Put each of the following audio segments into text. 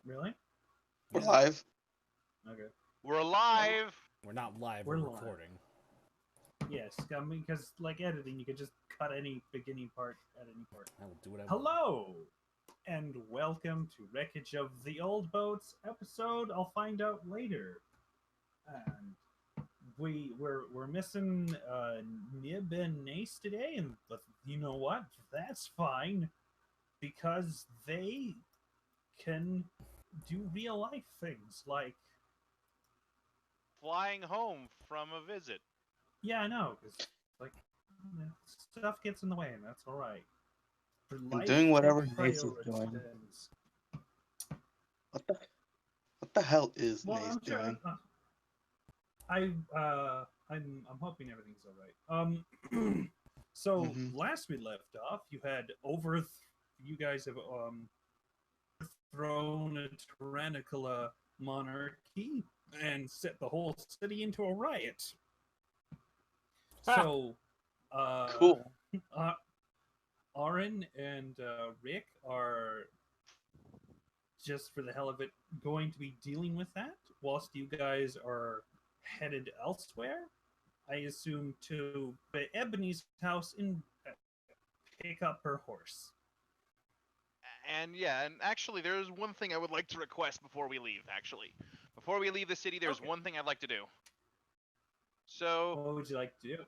Really? We're Yeah. live. Okay. We're live. We're not live, We're we're live. recording. Yes, I mean, because like editing, you could just cut any beginning part at any part. I will do what I want. Hello, and welcome to Wreckage of the Old Boats episode. I'll find out later. And we're missing Nib and Nace today, and but you know what? That's fine because they can do real life things like Flying home from a visit. yeah, I know because like stuff gets in the way, and that's all right. For And life doing whatever take Nace is doing. priorities. What the hell is Well, Nace I'm sure. doing? I'm hoping everything's all right. So Mhm. last we left off, you had you guys have thrown a tyrannical monarchy and set the whole city into a riot. So, Cool. Aaron and Rick are just for the hell of it going to be dealing with that, whilst you guys are headed elsewhere. I assume to Ebony's house and pick up her horse. And yeah, and actually, there's one thing I would like to request before we leave. Actually, before we leave the city, there's Okay. one thing I'd like to do. So, What would you like to do?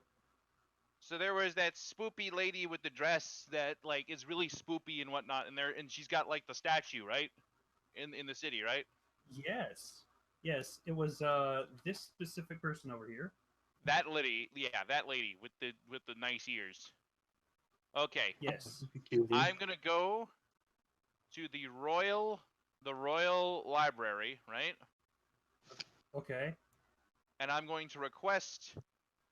so there was that spoopy lady with the dress that like is really spoopy and whatnot, and she's got like the statue, right, in the city, right? Yes, it was this specific person over here. That lady, yeah, that lady with the nice ears. Okay, Yes. Cutie. I'm gonna go to the royal library, right? Okay. And I'm going to request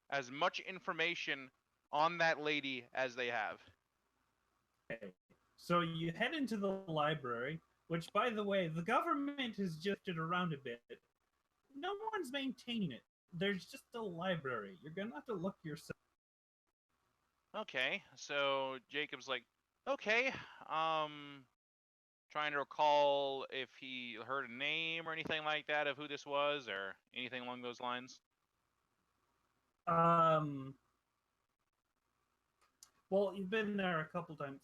as much information on that lady as they have. Okay. So you head into the library, which, by the way, the government has shifted around a bit. No one's maintaining it. There's just a library. You're gonna have to look yourself. Okay, so Jacob's like, okay, trying to recall if he heard a name or anything like that of who this was or anything along those lines. Well, you've been there a couple times.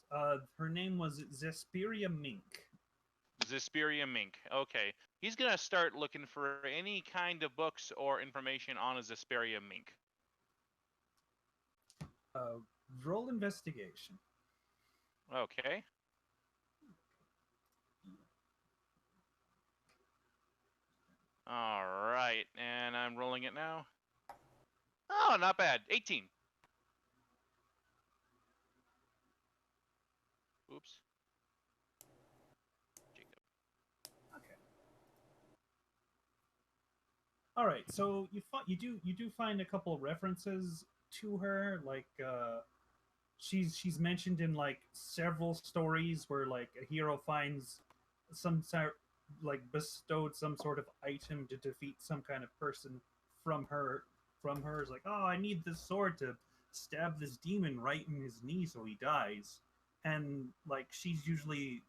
Her name was Zesperia Mink. Zesperia Mink. Okay. He's going to start looking for any kind of books or information on a Zesperia Mink. Roll investigation. Okay. All right. And I'm rolling it now. Oh, not bad. 18. Oops. Jacob. Okay. All right. So you do find a couple of references to her, like she's mentioned in like several stories where like a hero finds some sort like bestowed some sort of item to defeat some kind of person from her is like, oh, I need this sword to stab this demon right in his knee so he dies. And like she's usually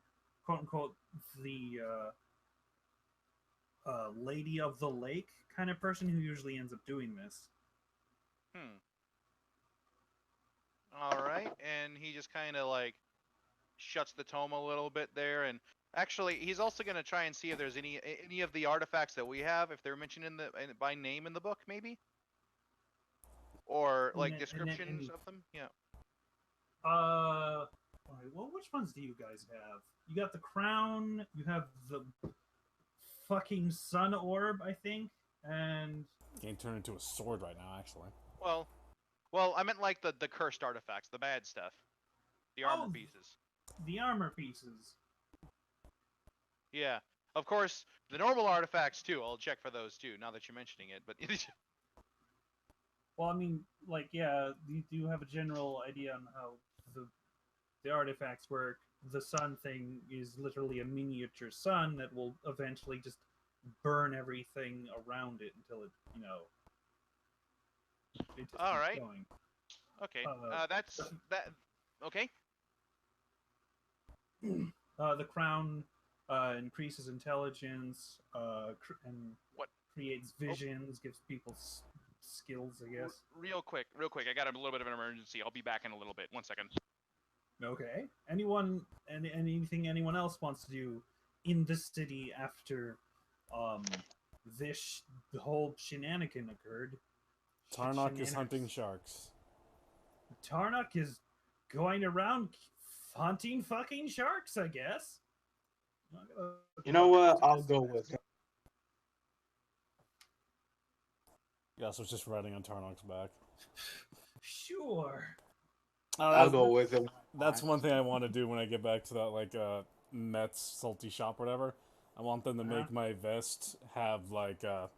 quote unquote the lady of the lake kind of person who usually ends up doing this. All right. And he just kind of like shuts the tome a little bit there, and actually he's also going to try and see if there's any of the artifacts that we have, if they're mentioned by name in the book, maybe, or like descriptions of them. Yeah. All right, well, which ones do you guys have? You got the crown, you have the fucking sun orb, I think, and Game turned into a sword right now, actually. Well, I meant like the cursed artifacts, the bad stuff, the armor pieces. The armor pieces. Yeah, of course, the normal artifacts too. I'll check for those too. Now that you're mentioning it, but well, I mean, like, yeah, you do have a general idea on how the artifacts work. The sun thing is literally a miniature sun that will eventually just burn everything around it until it, it just all keeps right. going. Okay, that's that. Okay. The crown increases intelligence, and What? creates visions, gives people skills, I guess. Real quick. I got a little bit of an emergency. I'll be back in a little bit. 1 second. Okay. Anything anyone else wants to do in the city after the whole shenanigan occurred? Tarnok is hunting sharks. Tarnok is going around hunting fucking sharks, I guess. You know what? I'll go with him. Yeah, so it's just riding on Tarnok's back. Sure. I'll go with him. That's one thing I want to do when I get back to that, like, Mets salty shop or whatever. I want them to make my vest have, like, or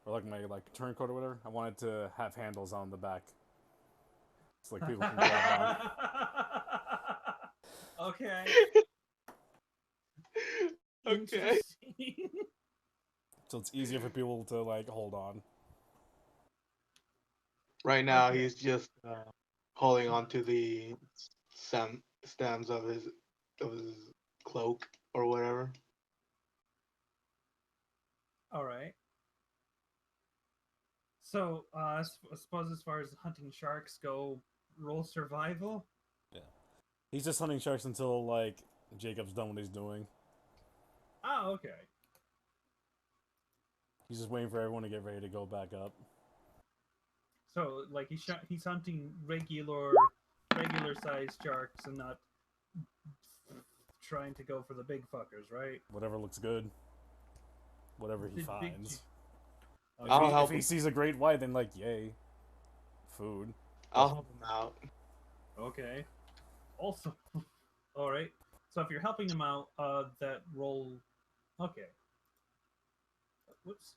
like my, like, turncoat or whatever. I want it to have handles on the back. It's like people can grab on. Okay. Okay. So it's easier for people to, like, hold on. Right now, he's just holding on to the stems of his cloak or whatever. All right. So, I suppose as far as hunting sharks go, roll survival. Yeah. He's just hunting sharks until, like, Jacob's done what he's doing. Oh, okay. He's just waiting for everyone to get ready to go back up. So, like, he's hunting regular sized sharks and not trying to go for the big fuckers, right? Whatever looks good. Whatever he finds. I'll if he sees a great white, then, like, yay. Food. I'll help him out. Okay. Also, all right. So if you're helping him out, that roll. Okay. Whoops.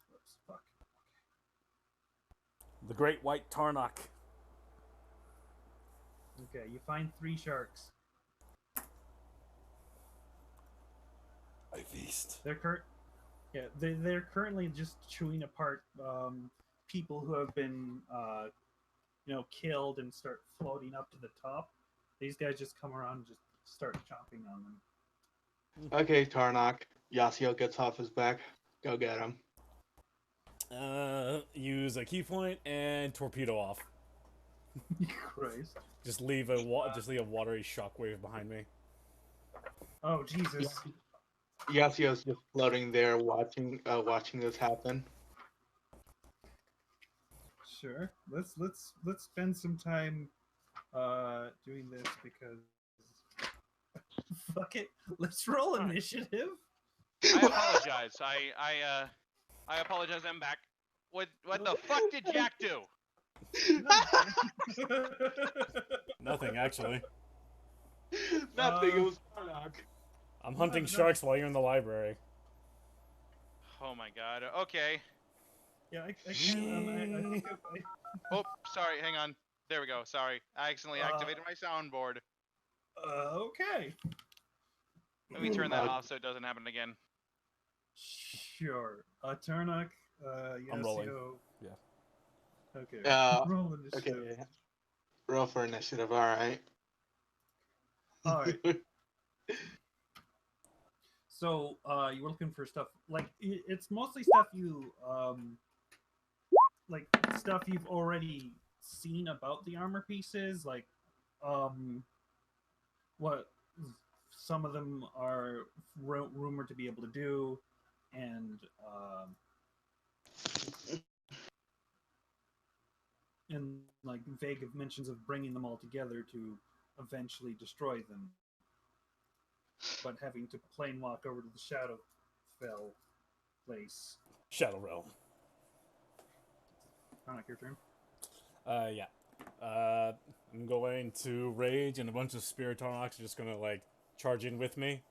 Fuck. The great white Tarnok. Okay, you find 3 sharks. I feast. They're currently just chewing apart people who have been killed and start floating up to the top. These guys just come around and just start chomping on them. Okay, Tarnok. Yasuo gets off his back. Go get him. Use a key point and torpedo off. Christ. Just leave a watery shockwave behind me. Oh Jesus. Yasuo's just floating there, watching this happen. Sure. Let's spend some time doing this because fuck it. Let's roll initiative. I apologize. I apologize. I'm back. What the fuck did Jack do? Nothing, actually. Nothing. It was Tarnok. I'm hunting sharks while you're in the library. Oh my god. Okay. Yeah, I think Oh, sorry. Hang on. There we go. Sorry. I accidentally activated my soundboard. Okay. Let me turn that off so it doesn't happen again. Sure. Tarnok, I'm rolling. Yasuo. Yeah. Okay. Roll initiative. Okay. Roll for initiative. All right. All right. So, you were looking for stuff like it's mostly stuff you like stuff you've already seen about the armor pieces, like what some of them are rumored to be able to do, and like vague mentions of bringing them all together to eventually destroy them, but having to plane walk over to the Shadowfell place. Shadow Realm. Tarnok, your turn. Yeah. I'm going to rage, and a bunch of Spirit Tarnoks are just gonna, like, charge in with me.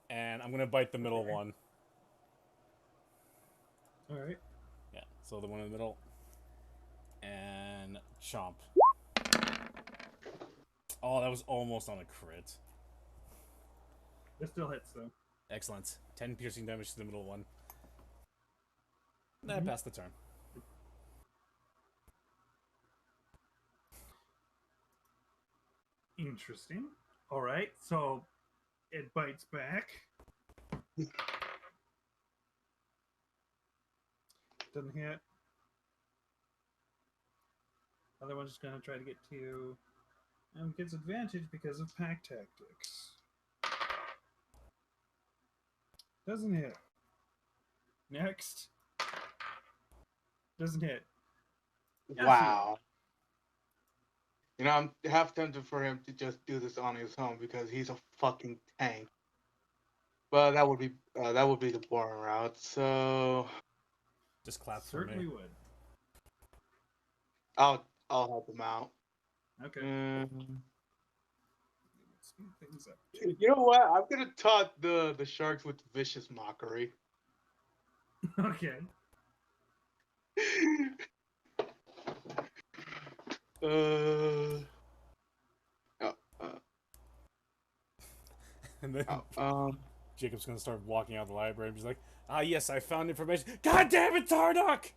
And I'm gonna bite the middle one. Alright. Yeah, so the one in the middle. And chomp. Oh, that was almost on a crit. It still hits, though. Excellent. 10 piercing damage to the middle one. Nah, pass the turn. Interesting. Alright, so it bites back. Doesn't hit. Other one's just gonna try to get to you. And gets advantage because of pack tactics. Doesn't hit. Next. Doesn't hit. Wow. You know, I'm half tempted for him to just do this on his own because he's a fucking tank. But that would be the boring route. So Just clap for Certainly me. would. I'll help him out. Okay. Let's speed things up. You know what? I'm gonna taunt the sharks with vicious mockery. Okay. uh, And then uh, Jacob's gonna start walking out of the library and he's like, "Ah, yes, I found information. God damn it, Tarnok!"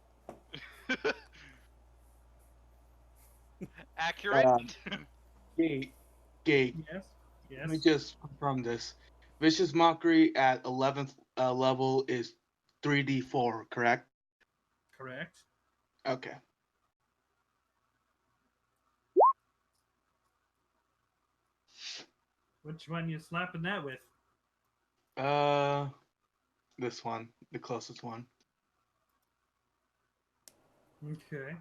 Accurate. Gate. Yes. Yes. Let me just confirm this. Vicious mockery at 11th level is 3d4, correct? Correct. Okay. Which one you slapping that with? This one, the closest one. Okay.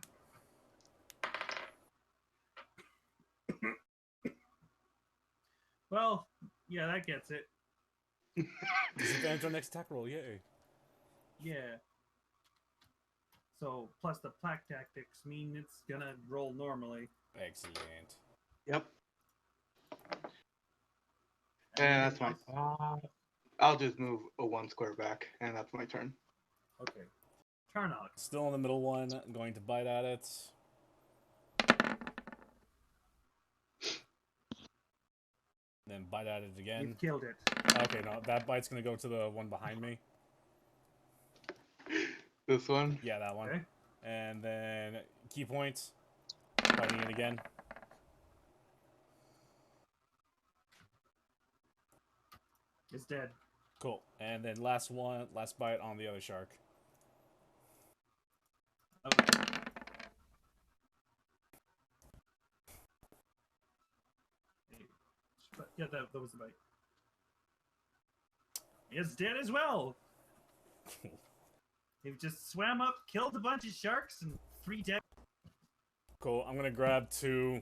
Well, yeah, that gets it. Disadvantage on next attack roll, yay. Yeah. So, plus the plaque tactics mean it's gonna roll normally. Excellent. Yep. And And that's my. I'll just move a 1 square back, and that's my turn. Okay. Tarnok. Still in the middle one, going to bite at it. Then bite at it again. You've killed it. Okay, no, that bite's gonna go to the one behind me. This one? Yeah, that one. Okay. And then key points. Biting it again. It's dead. Cool. And then last bite on the other shark. Okay. Yeah, that was the bite. It's dead as well. They've just swam up, killed a bunch of sharks, and 3 dead. Cool. I'm gonna grab 2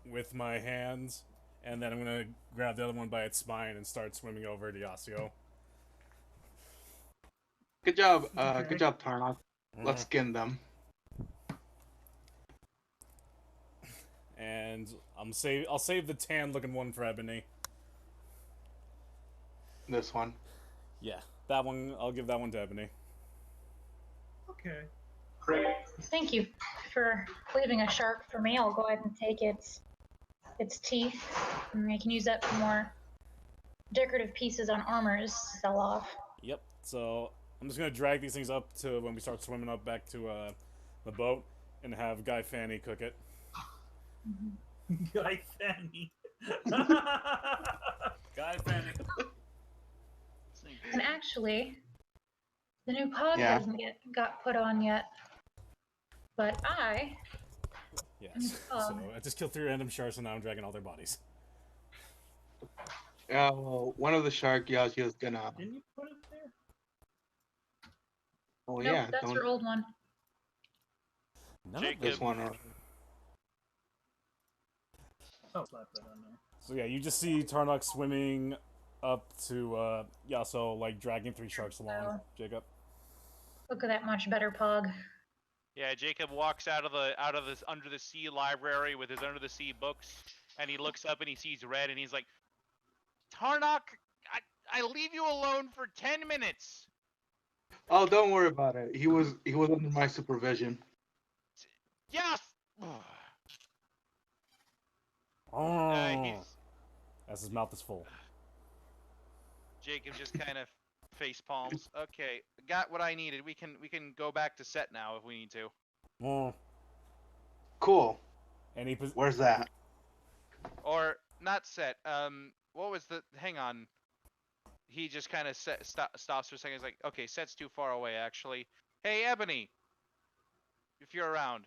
with my hands, and then I'm gonna grab the other one by its spine and start swimming over to Yasuo. Good job, Okay. good job, Tarnok. Let's skin them. And I'll save the tan looking one for Ebony. This one. Yeah, that one. I'll give that one to Ebony. Okay. Thank you for leaving a shark for me. I'll go ahead and take its teeth, and I can use that for more decorative pieces on armors to sell off. Yep. So I'm just gonna drag these things up to when we start swimming up back to the boat, and have Guy Fanny cook it. Guy Fanny. Guy Fanny. And actually, the new pod Yeah. hasn't got put on yet. But Yes. So I just killed 3 random sharks, and now I'm dragging all their bodies. Well, one of the shark Yasuo's gonna. Didn't you put it there? Oh nope, yeah, that's your old one. None Jacob. this one. Oh, slap that on there. So yeah, you just see Tarnok swimming up to Yasuo, like dragging 3 sharks along. Oh. Jacob. Look at that much better pug. Yeah, Jacob walks out of this under the sea library with his under the sea books, and he looks up and he sees red, and he's like, "Tarnok, I leave you alone for 10 minutes." Oh, don't worry about it. He was under my supervision. Yes. Oh. As his mouth is full. Jacob just kind of face palms. Okay, got what I needed. We can go back to set now if we need to. Oh. Cool. And he Where's that? Or not set. What was the? Hang on. he just kind of stops for a second. He's like, okay, set's too far away, actually. Hey, Ebony, if you're around.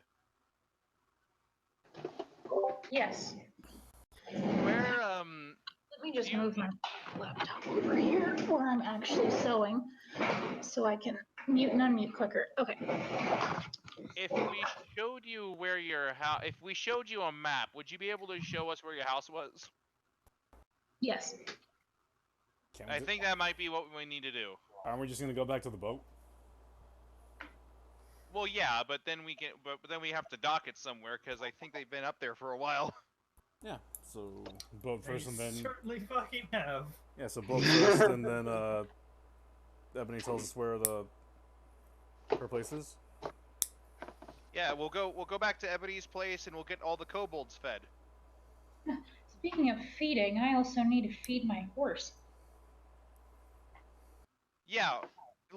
Yes. Where, Let me just move my laptop over here where I'm actually sewing so I can mute and unmute quicker. Okay. if we showed you where your house, if we showed you a map, would you be able to show us where your house was? Yes. I think that might be what we need to do. Aren't we just gonna go back to the boat? Well, yeah, but then we get, but then we have to dock it somewhere because I think they've been up there for a while. Yeah. So boat first, They and then certainly fucking have. yeah. So boat first, and then Ebony tells us where her place is. Yeah, we'll go back to Ebony's place and we'll get all the kobolds fed. Speaking of feeding, I also need to feed my horse. Yeah,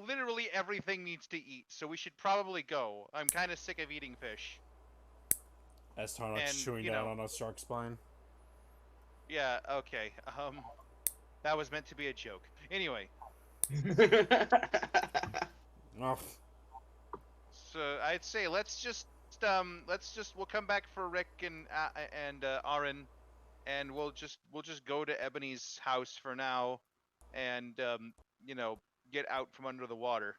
literally everything needs to eat, so we should probably go. I'm kind of sick of eating fish. As Tarnok's And, chewing you down know- on a shark spine. Yeah, okay. That was meant to be a joke. Anyway, Oh, so I'd say let's just we'll come back for Rick and Aaron, and we'll just go to Ebony's house for now, and you know, get out from under the water.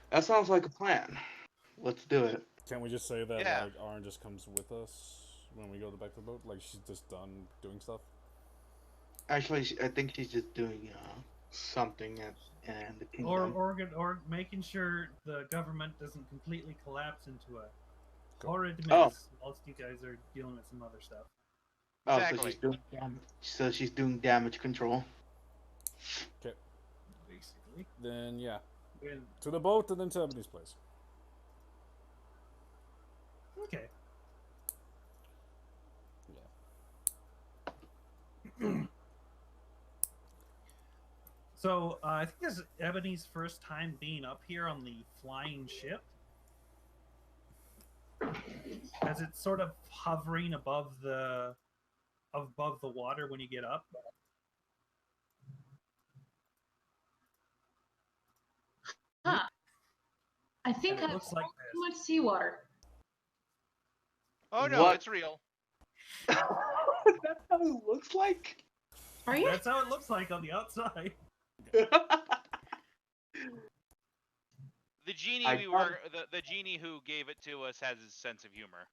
That sounds like a plan. Let's do it. can't we just say that Yeah. like Aaron just comes with us when we go back to the boat? Like she's just done doing stuff. Actually, I think she's just doing something at the kingdom. Or making sure the government doesn't completely collapse into a Cool. horrid mess Oh. whilst you guys are dealing with some other stuff. Oh, Exactly. so she's doing damage. So she's doing damage control. Basically. Then yeah, And, to the boat and then to Ebony's place. okay. Yeah. So I think this is Ebony's first time being up here on the flying ship, as it's sort of hovering above the water when you get up. Huh. I think And it I looks like too much seawater. Oh no, What? it's real. That's how it looks like. Are this. you? That's how it looks like on the outside. The genie the genie who gave it to us has his sense of humor.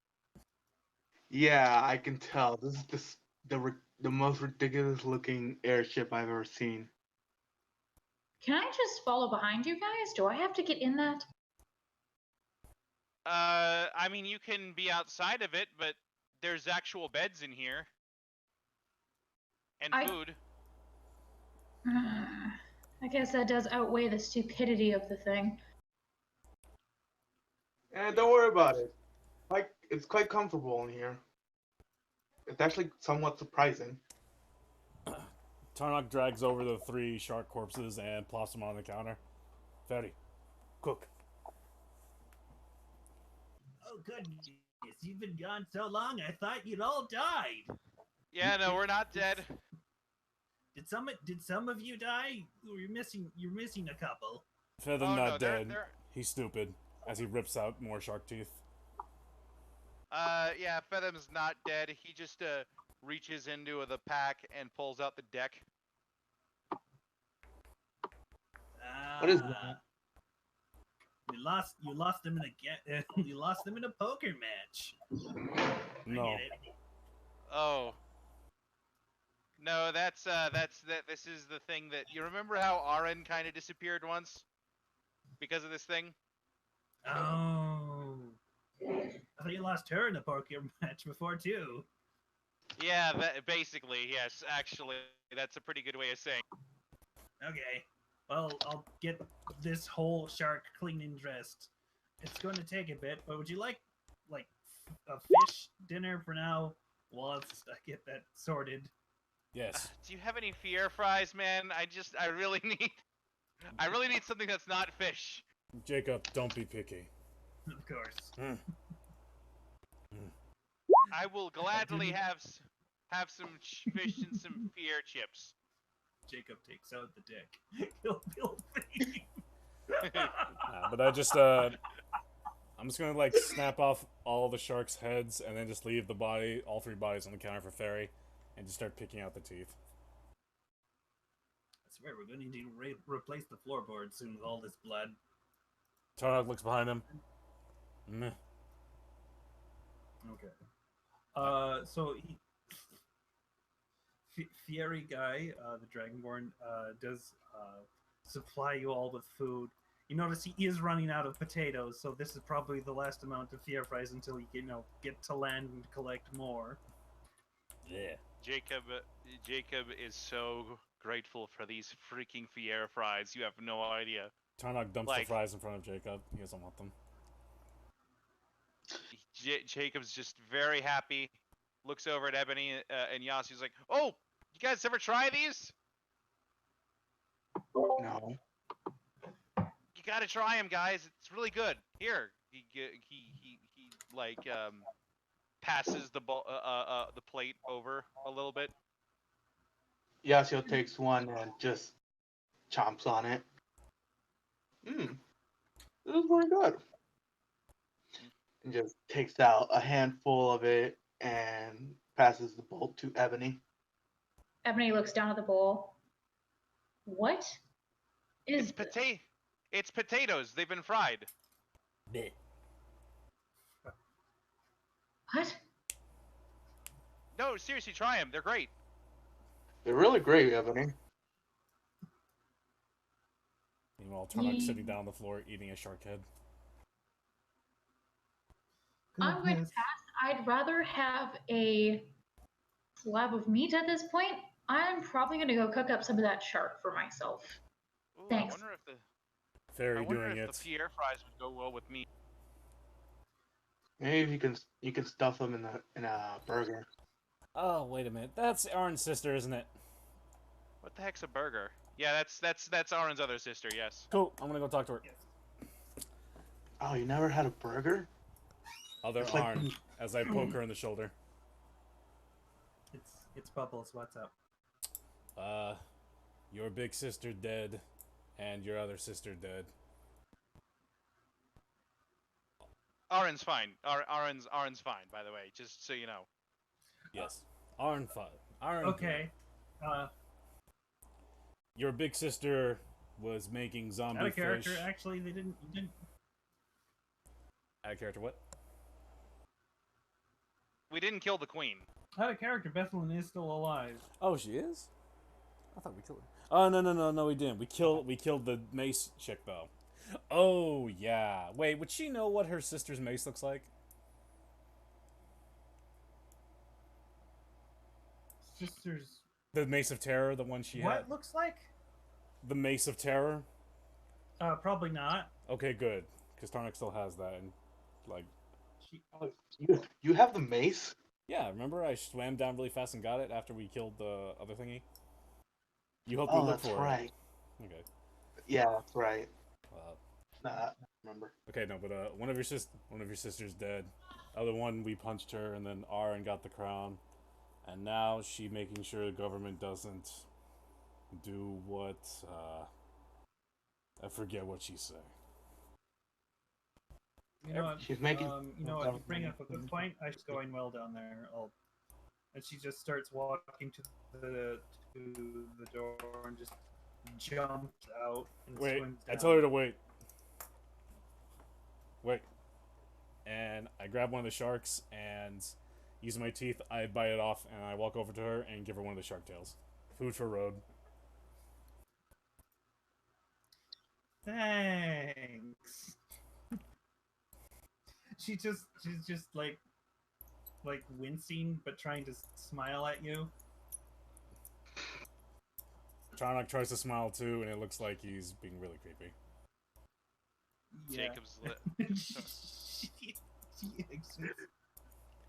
Yeah, I can tell. This is the most ridiculous looking airship I've ever seen. Can I just follow behind you guys? Do I have to get in that? I mean, you can be outside of it, but there's actual beds in here. And food. I guess that does outweigh the stupidity of the thing. And don't worry about it. Like, it's quite comfortable in here. It's actually somewhat surprising. Tarnok drags over the 3 shark corpses and plops them on the counter. Fatty, cook. Oh goodness, you've been gone so long. I thought you'd all died. Yeah, no, we're not dead. Did some of you die? You're missing a couple. Feather Oh, not no, dead. they're- He's stupid. As he rips out more shark teeth. Yeah, Fethem's not dead. He just reaches into the pack and pulls out the deck. What is that? You lost them you lost them in a poker match. No. I get it. Oh. No, that's this is the thing that you remember how Aren kind of disappeared once because of this thing? Oh. I thought you lost her in a poker match before too. Yeah, basically, yes, actually, that's a pretty good way of saying. Okay. Well, I'll get this whole shark clean and dressed. It's going to take a bit, but would you like a fish dinner for now whilst I get that sorted? Yes. Do you have any Fier fries, man? I really need something that's not fish. Jacob, don't be picky. Of course. I will gladly have some fish and some Fier chips. Jacob takes out the dick. He'll think. But I just I'm just gonna like snap off all the sharks' heads and then just leave the body, all three bodies on the counter for Fairy, and just start picking out the teeth. I swear we're going to need to replace the floorboard soon with all this blood. Tarnog looks behind him. Meh. Okay. So Fieri guy, the Dragonborn, does supply you all with food. You notice he is running out of potatoes, so this is probably the last amount of Fier fries until you get to land and collect more. Yeah. Jacob is so grateful for these freaking Fier fries. You have no idea. Tarnog dumps the fries in front of Jacob. He doesn't want them. Jacob's just very happy. Looks over at Ebony and Yasu's like, "Oh, you guys ever try these? No. You gotta try them, guys. It's really good. Here." He like passes the plate over a little bit. Yasuo takes one and just chomps on it. This is pretty good. And just takes out a handful of it and passes the bowl to Ebony. Ebony looks down at the bowl. What is It's potatoes. They've been fried. Bleh. What? No, seriously, try them. They're great. They're really great, Ebony. Meanwhile, Tarnok's sitting down on the floor eating a shark head. I'm going to pass. I'd rather have a slab of meat at this point. I'm probably going to go cook up some of that shark for myself. Ooh, Thanks. I wonder if the Fairy doing it. the Fier fries would go well with me. Maybe you can stuff them in a burger. Oh, wait a minute. That's Aaron's sister, isn't it? What the heck's a burger? Yeah, that's Aaron's other sister. Yes. Cool. I'm gonna go talk to her. Oh, you never had a burger? Other It's like- Arn, as I poke her in the shoulder. It's Bubbles. What's up? Your big sister dead, and your other sister dead. Aaron's fine. Aaron's fine, by the way, just so you know. Yes. Arn fine. Arn. Okay. Your big sister was making zombie Out of character. fish. Actually, you didn't. Out of character, what? We didn't kill the queen. Out of character. Bethlyn is still alive. Oh, she is? I thought we killed her. Oh, no, we didn't. We killed the mace chick, though. Oh, yeah. Wait, would she know what her sister's mace looks like? Sisters. The Mace of Terror, the one she had? What looks like? The Mace of Terror? Probably not. Okay, good. Because Tarnik still has that, and, like... Oh, you have the mace? Yeah, remember I swam down really fast and got it after we killed the other thingy? You helped me look that's for right. it. Okay. Yeah, that's right. Uh, I remember. okay, no, but one of your sisters dead. Other one, we punched her, and then Aaron got the crown. And now she making sure the government doesn't do what, I forget what she said. You know what? She's making. You know what? You bring up a good point. I should going well down there. And she just starts walking to the door and just jumps out and Wait, swims I down. tell her to wait. Wait. And I grab one of the sharks and using my teeth, I bite it off and I walk over to her and give her one of the shark tails. Food for road. Thanks. she's just like wincing but trying to smile at you. Charnock tries to smile too, and it looks like he's being really creepy. Yeah. Jacob's lit. She exists.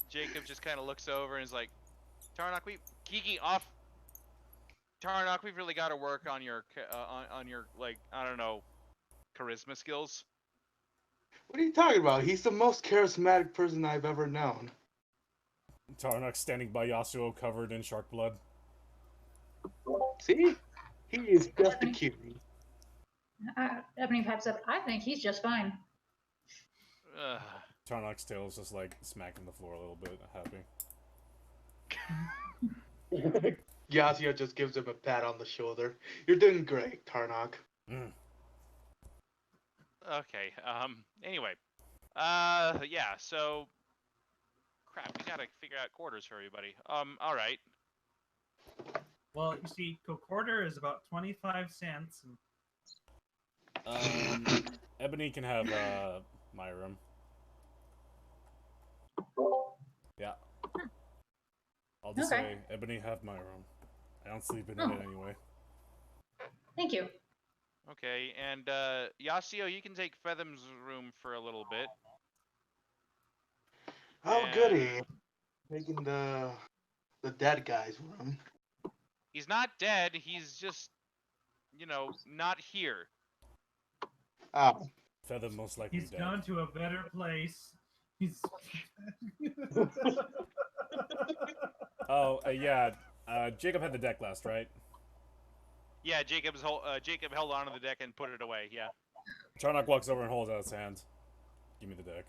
Jacob just kind of looks over and is like, Tarnock, Kiki, off. Tarnock, we've really got to work on your like, I don't know, charisma skills. What are you talking about? He's the most charismatic person I've ever known. Tarnock standing by Yasuo covered in shark blood. See? He is just a cutie. Ebony pipes up. I think he's just fine. Ugh. Tarnok's tail is just like smacking the floor a little bit, happy. Yassia just gives him a pat on the shoulder. You're doing great, Tarnok. Mm. Okay. Anyway. Yeah. So. Crap. We gotta figure out quarters for everybody. All right. Well, you see, a quarter is about 25 cents. Ebony can have my room. Yeah. I'll just say, Ebony, have my room. I don't sleep in it anyway. Thank you. Okay, and Yasio, you can take Fethem's room for a little bit. Oh, And goody. Taking the dead guy's room. he's not dead. He's just, not here. Oh. Feather most likely He's dead. gone to a better place. He's. Oh, yeah. Jacob had the deck last, right? Yeah, Jacob held onto the deck and put it away. Yeah. Tarnok walks over and holds out his hand. Give me the deck.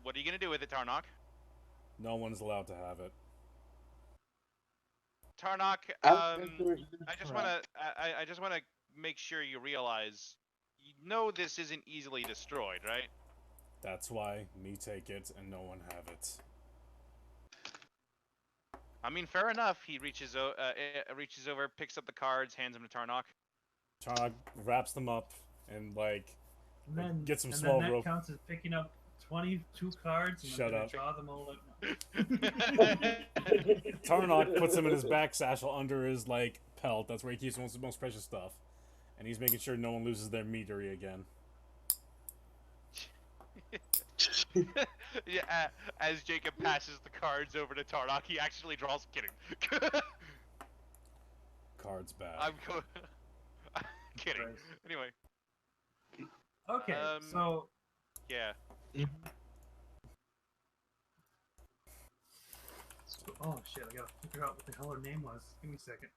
What are you gonna do with it, Tarnok? No one's allowed to have it. Tarnok, I just wanna make sure you realize, this isn't easily destroyed, right? That's why me take it and no one have it. I mean, fair enough. He reaches over, picks up the cards, hands them to Tarnok. Tarnok wraps them up and then, gets some and small then that rope. counts as picking up 22 cards. And Shut I'm up. Draw them all out. Tarnok puts them in his back satchel under his pelt. That's where he keeps most precious stuff, and he's making sure no one loses their meatery again. Yeah, as Jacob passes the cards over to Tarnok, he actually draws. Kidding. Cards bad. I'm kidding. Right. Anyway. Okay, so yeah. Oh shit! I gotta figure out what the hell her name was. Give me a second.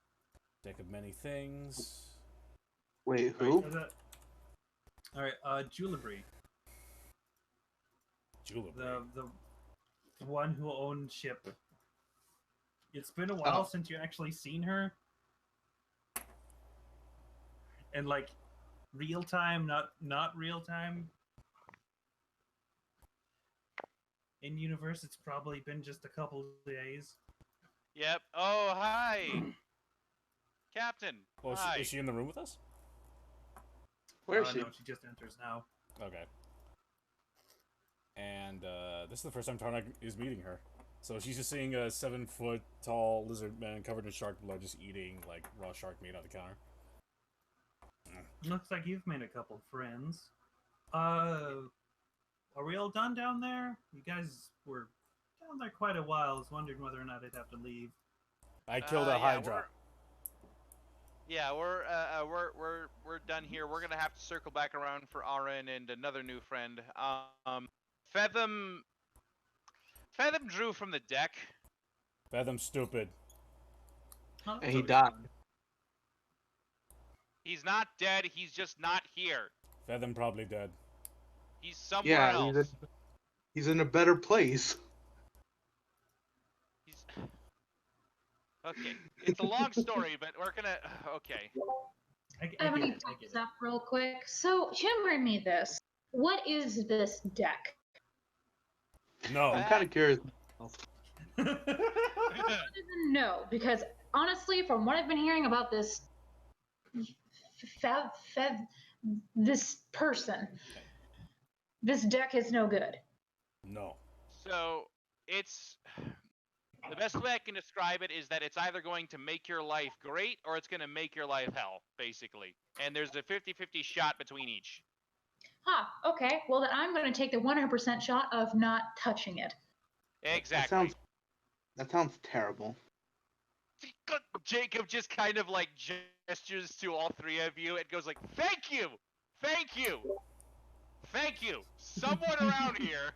Deck of many things. Wait, who? All right, Jewelry. Jewelry. The one who owned ship. It's been a while since you actually seen her. And real time, not real time. In universe, it's probably been just a couple of days. Yep. Oh, hi, Captain. Oh, Hi. is she in the room with us? Where is she? No, she just enters now. Okay. And this is the first time Tarnok is meeting her. So she's just seeing a 7-foot-tall lizard man covered in shark blood just eating raw shark meat on the counter. Looks like you've made a couple friends. Are we all done down there? You guys were down there quite a while. I was wondering whether or not I'd have to leave. I killed a Yeah, hydra. we're done here. We're gonna have to circle back around for RN and another new friend. Fetham drew from the deck. Fathom stupid. Oh, And he that's died. fun. He's not dead. He's just not here. Fathom probably dead. He's somewhere else. He's in a better place. He's okay. It's a long story, but we're gonna. Okay. Ebony pipes up real quick. So, humor me this. What is this deck? No. I'm kind of curious. I don't even know, because honestly, from what I've been hearing about this this person, this deck is no good. No. So it's the best way I can describe it is that it's either going to make your life great or it's going to make your life hell, basically. And there's a 50-50 shot between each. Okay. Well, then I'm going to take the 100% shot of not touching it. Exactly. That sounds terrible. Jacob just kind of gestures to all three of you and goes "Thank you, thank you, thank you, someone around here."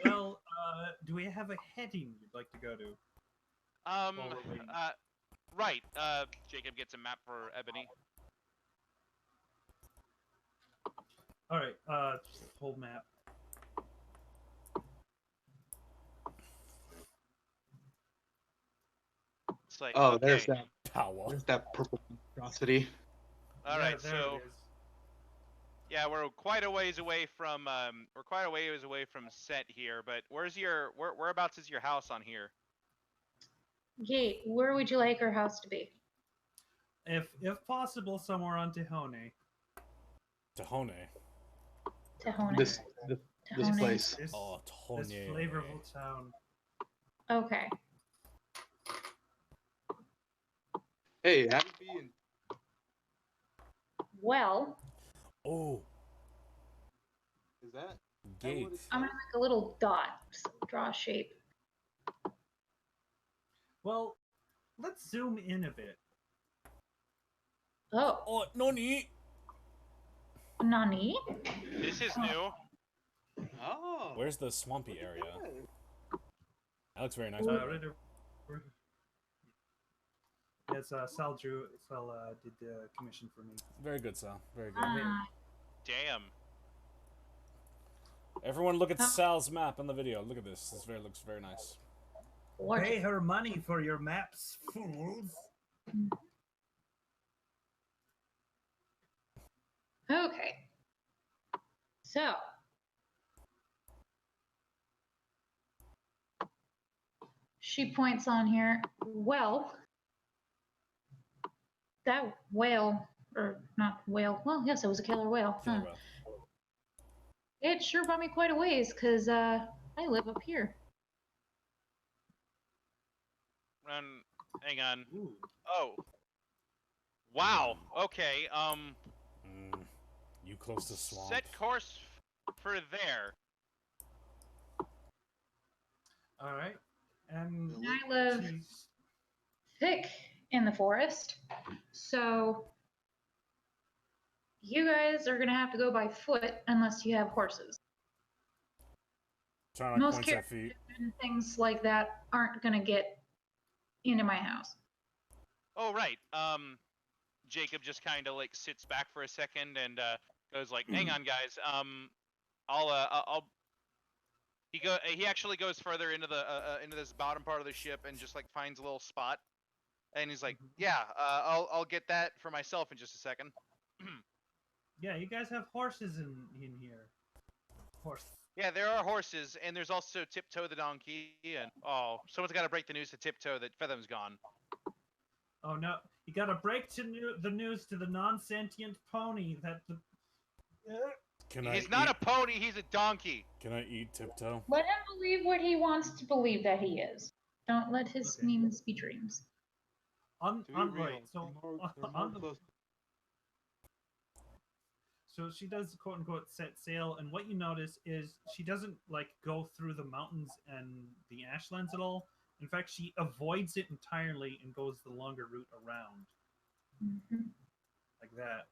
Well, Do we have a heading you'd like to go to? Um, While we're waiting. right. Jacob gets a map for Ebony. All right. Whole map. It's like, Oh, okay. there's that. Power. There's that purple monstrosity. All Yeah, right, there so it is. yeah, we're quite a ways away from set here. But whereabouts is your house on here? Jake, where would you like our house to be? If possible, somewhere on Tihone. Tahone. Tahone. This Tahone. place. This, Oh, this Tahone. flavorful town. Okay. Hey, how do you be in? Well, Oh, Is that? gate. I'm gonna make a little dot. So draw a shape. Well, let's zoom in a bit. Oh, Oh, noni. nani? This is new. Oh. Where's the swampy area? That looks very nice. Right over- Yes, Sal did the commission for me. Very good, Sal. Very good. Damn. Everyone, look at Sal's map in the video. Look at this. This looks very nice. Gorgeous. Pay her money for your maps, fools. Okay. So. She points on here. Well, that whale, or not whale, well, yes, it was a killer whale. Killer Huh. whale. It sure brought me quite a ways, because I live up here. Hang on. Ooh. Oh. Wow. Okay. You close to swamp. Set course for there. All right. And I live she's- thick in the forest, so you guys are gonna have to go by foot unless you have horses. Trying to Most points at feet. And things like that aren't gonna get into my house. Oh right. Jacob just kind of like sits back for a second and goes like, "Hang on, guys. I'll." He actually goes further into the into this bottom part of the ship and just like finds a little spot, and he's like, "Yeah, I'll get that for myself in just a second." yeah, you guys have horses in here. Horse. Yeah, there are horses, and there's also Tiptoe the donkey, and someone's got to break the news to Tiptoe that Feather's gone. Oh no! You gotta break the news to the non-sentient pony that the. He's not a pony; he's a donkey. Can I eat Tiptoe? Let him believe what he wants to believe that he is. Don't let his Okay. memes be dreams. On To be right, real, so they're more on the close. so she does quote unquote set sail, and what you notice is she doesn't like go through the mountains and the ashlands at all. In fact, she avoids it entirely and goes the longer route around, Mhm. like that.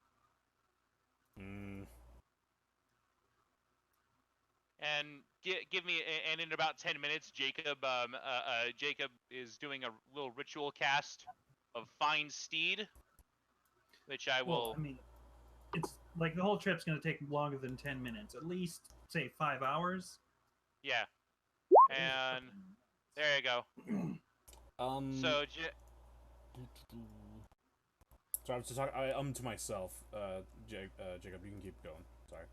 And give me, and in about 10 minutes, Jacob is doing a little ritual cast of Find Steed, which I will. Well, I mean, it's like the whole trip's going to take longer than 10 minutes, at least say 5 hours. Yeah. And there you go. So I was just talking. To myself. Jacob, you can keep going. Sorry.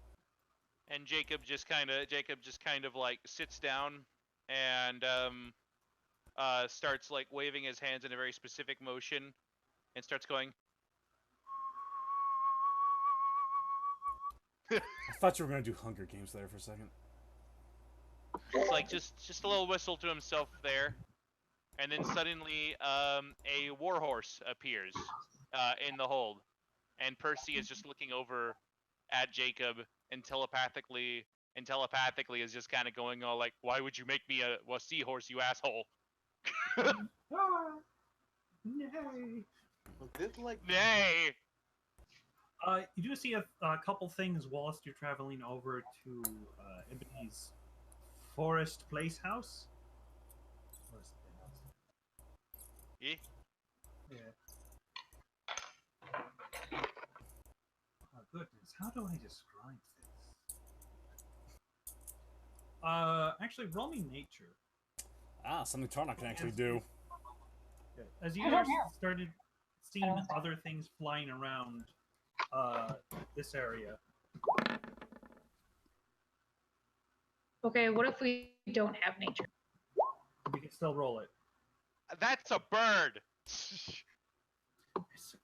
and Jacob just kind of like sits down and starts like waving his hands in a very specific motion and starts going. I thought you were gonna do Hunger Games there for a second. It's like just a little whistle to himself there, and then suddenly a warhorse appears in the hold, and Percy is just looking over at Jacob and telepathically is just kind of going all like, "Why would you make me a seahorse, you asshole?" Ah, nay. Was this like? Nay. You do see a couple things whilst you're traveling over to Ebony's Forest Place House. Forest Place. Yeah. Yeah. Oh goodness, how do I describe this? Actually, roll me nature. Ah, something Tarnak can actually do. Yeah. As you I guys don't know. started I seeing don't know. other things flying around this area. Okay, what if we don't have nature? You can still roll it. That's a bird. It's Is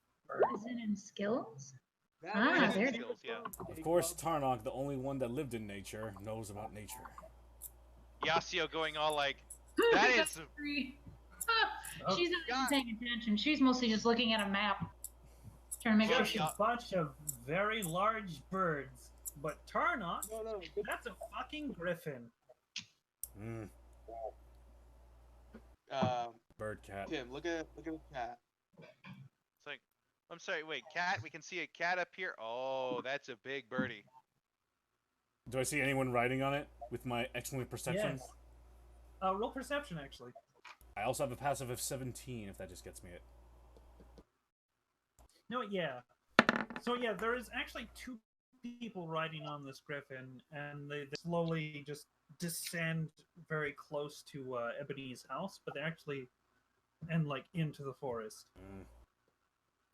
it in skills? That Ah, is there- skills, yeah. Of course, Tarnak, the only one that lived in nature, knows about nature. Yasuo going all like, that is. Oh, She's not even God. paying attention. She's mostly just looking at a map, trying to make sure just she's. a bunch of very large birds. But Tarnok, No. that's a fucking griffin. Mm, bird cat. Tim, look at the cat. It's like, I'm sorry, wait, cat? We can see a cat up here? Oh, that's a big birdie. Do I see anyone riding on it with my excellent perception? Yes. Roll perception, actually. I also have a passive of 17, if that just gets me it. No, yeah. So yeah, there is actually two people riding on this griffin, and they slowly just descend very close to Ebony's house, but they actually end like into the forest.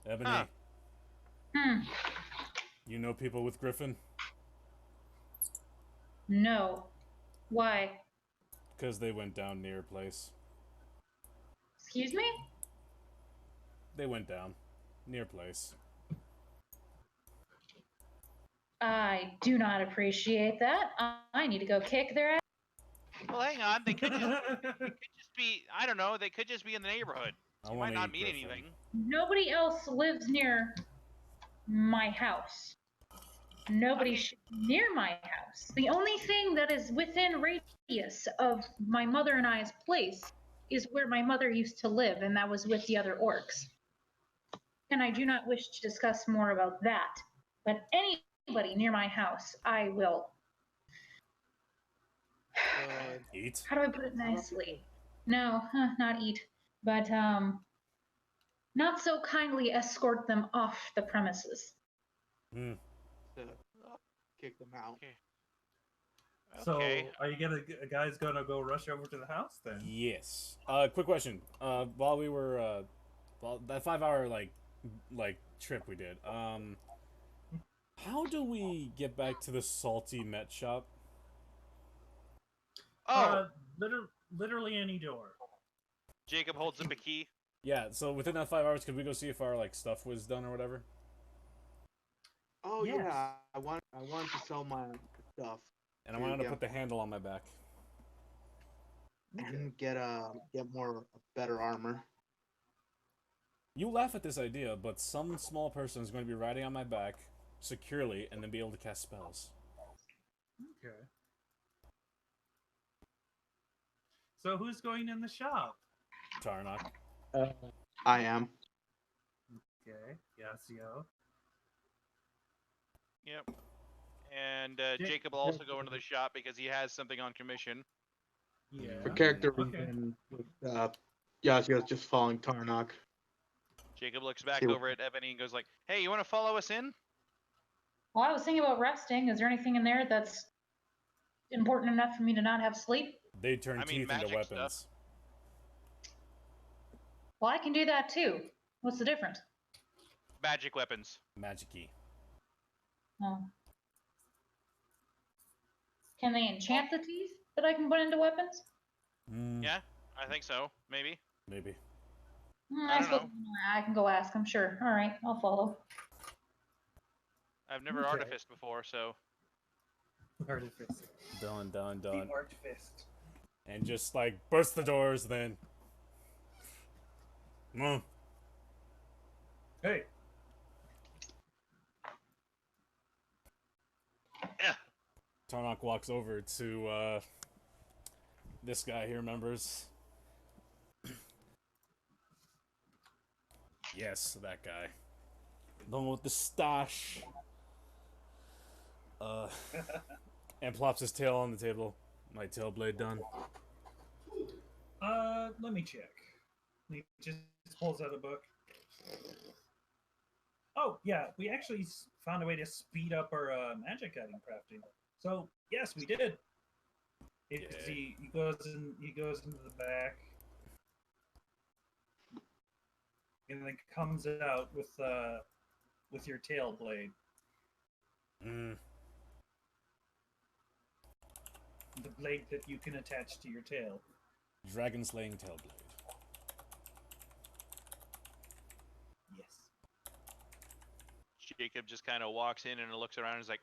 Ebony, Huh. you know people with Griffin? No. Why? Because they went down near place. Excuse me? They went down. Near place. I do not appreciate that. I need to go kick their ass. Well, hang on. They could just be, I don't know, they could just be in the neighborhood. So I you wanna might not eat mean Griffin. anything. Nobody else lives near my house. Nobody Okay. should be near my house. The only thing that is within radius of my mother and I's place is where my mother used to live, and that was with the other orcs. And I do not wish to discuss more about that. But anybody near my house, I will. Eat? How do I put it nicely? No, not eat, but not so kindly escort them off the premises. Hmm. Kick them out. Okay. So, Okay. are you guys gonna go rush over to the house then? Yes. Quick question. While we were, that 5-hour, like, trip we did, how do we get back to the salty met shop? Oh, Literally any door. Jacob holds up a key. Yeah, so within that 5 hours, could we go see if our, like, stuff was done or whatever? Oh Yes. yeah, I want to sell my stuff. And I wanted to Yeah. put the handle on my back. And get better armor. You laugh at this idea, but some small person is going to be riding on my back securely and then be able to cast spells. Okay. So who's going in the shop? Tarnak. I am. Okay, Yasuo. Yep. And Jacob will also go into the shop because he has something on commission. Yeah. For character Okay. reason, Yasuo's just following Tarnak. Jacob looks back See what- over at Ebony and goes like, "Hey, you want to follow us in?" Well, I was thinking about resting. Is there anything in there that's important enough for me to not have sleep? They turn I mean, teeth into magic weapons. stuff. Well, I can do that too. What's the difference? Magic weapons. Magic-y. Oh. Can they enchant the teeth that I can put into weapons? Yeah, I think so. Maybe. Maybe. I don't suppose know. I can go ask. I'm sure. All right, I'll follow. I've never Okay. artificed before, so. Artifice. Done. The Artifice. And just, like, burst the doors, then... Hey. Yeah. Tarnak walks over to, this guy here, remembers? Yes, that guy. The one with the stash. And plops his tail on the table. My tail blade done. Let me check. He just pulls out a book. Oh, yeah, we actually found a way to speed up our magic item crafting. So, yes, we did. He goes into the back and then comes out with your tail blade. Mm. The blade that you can attach to your tail. Dragon slaying tail blade. Yes. Jacob just kind of walks in and looks around and is like,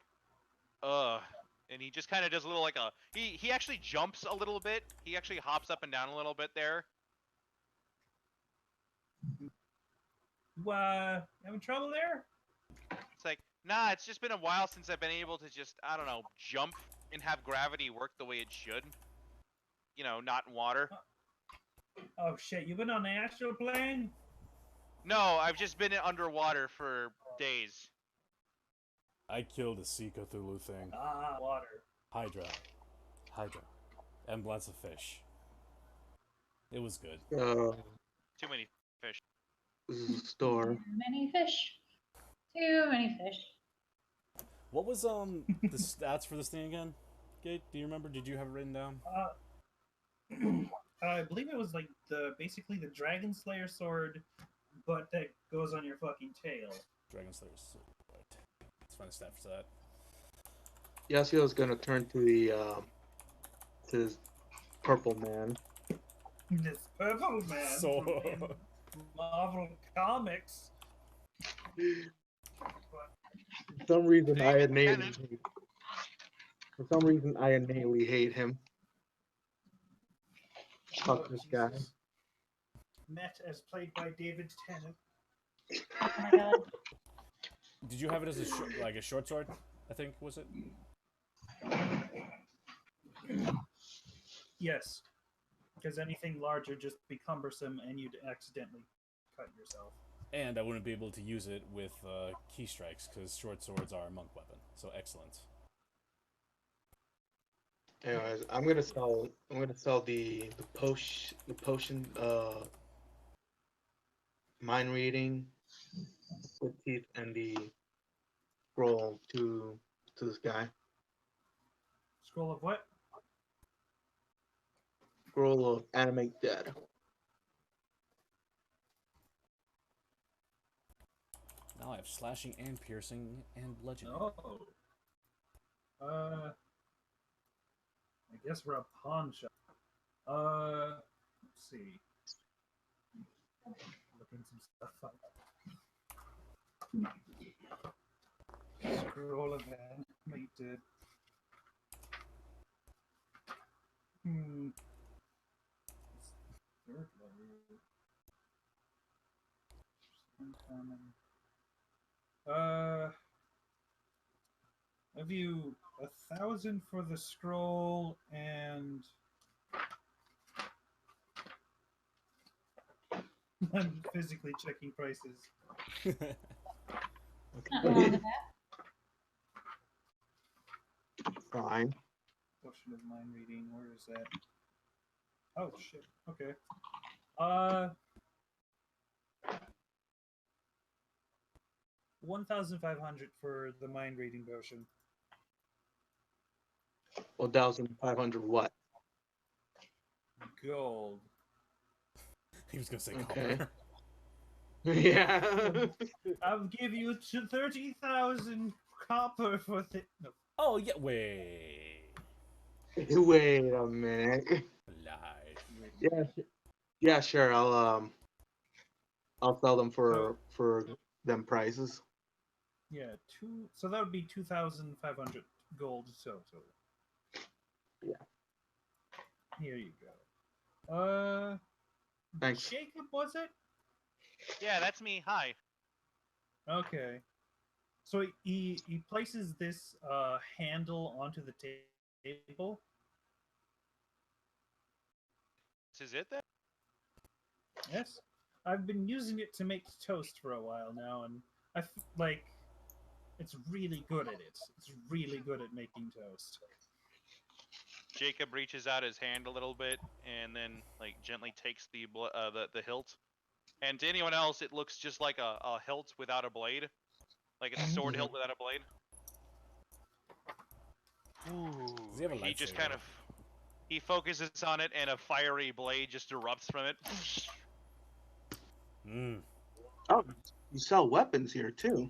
ugh. And he just kind of does a little like a... He actually jumps a little bit. He actually hops up and down a little bit there. You having trouble there? It's like, nah, it's just been a while since I've been able to just, I don't know, jump and have gravity work the way it should. You know, not in water. Oh shit, you been on the astral plane? No, I've just been underwater for days. I killed a sea Cthulhu thing. Ah, water. Hydra. And lots of fish. It was good. Too many fish. This is a store. Too many fish. Too many fish. What was the stats for this thing again? Gate, do you remember? Did you have it written down? I believe it was like basically the Dragon Slayer sword, but that goes on your fucking tail. Dragon Slayer sword. Right. Let's find a stat for that. Yasuo's gonna turn to the to this purple man. This purple man So- from Marvel Comics. For some reason, I David innately Tennant. hate. For some reason, I innately hate him. Fuck this guy. Jesus. Met as played by David Tennant. Oh my god. Did you have it as a short sword? I think was it? Yes, because anything larger just be cumbersome and you'd accidentally cut yourself. And I wouldn't be able to use it with key strikes because short swords are a monk weapon. So excellent. Anyways, I'm gonna sell the potion mind reading with teeth and the scroll to this guy. Scroll of what? Scroll of animate dead. Now I have slashing and piercing and bludgeoning. Oh. I guess we're a pawn shop. Let's see. Looking some stuff up. Scroll of animated. Third level. Uncommon. Have you 1,000 for the scroll and I'm physically checking prices. Not wrong with that. Fine. Potion of mind reading. Where is that? Oh shit. Okay. 1,500 for the mind reading potion. 1,500 what? Gold. He was gonna say Okay. copper. Yeah. I'll give you 30,000 copper for the. No. Oh yeah, wait. Wait a minute. Lie. Yeah, sure. I'll sell them for them prices. Yeah, so that would be 2,500 gold total. Yeah. Here you go. Thanks. Jacob, was it? Yeah, that's me. Hi. Okay. So he places this handle onto the table. This is it then? Yes. I've been using it to make toast for a while now, and like it's really good at it. It's really good at making toast. Jacob reaches out his hand a little bit and then like gently takes the hilt. And to anyone else, it looks just like a hilt without a blade, like it's a sword hilt without a blade. Ooh. Does he have a He just lightsaber? kind of he focuses on it, and a fiery blade just erupts from it. Mm. Oh, you sell weapons here too.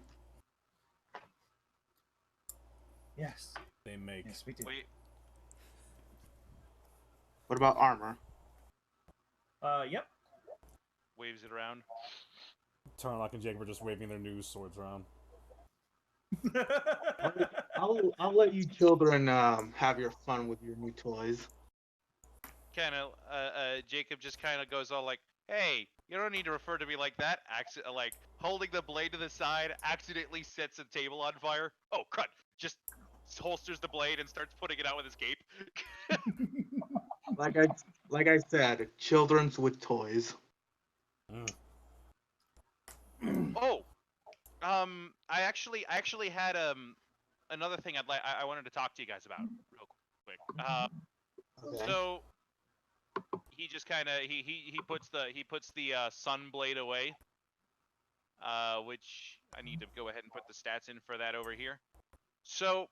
Yes. They make. Yes, we do. Wait, What about armor? Yep. waves it around. Tarnock and Jacob are just waving their new swords around. I'll let you children have your fun with your new toys. Kind of, Jacob just kind of goes all like, "Hey, you don't need to refer to me like that." Like holding the blade to the side, accidentally sets a table on fire. Oh crud! Just holsters the blade and starts putting it out with his cape. Like I said, children's with toys. Oh, I actually had another thing I wanted to talk to you guys about real quick. Okay. So he just kind of he puts the sun blade away, which I need to go ahead and put the stats in for that over here. So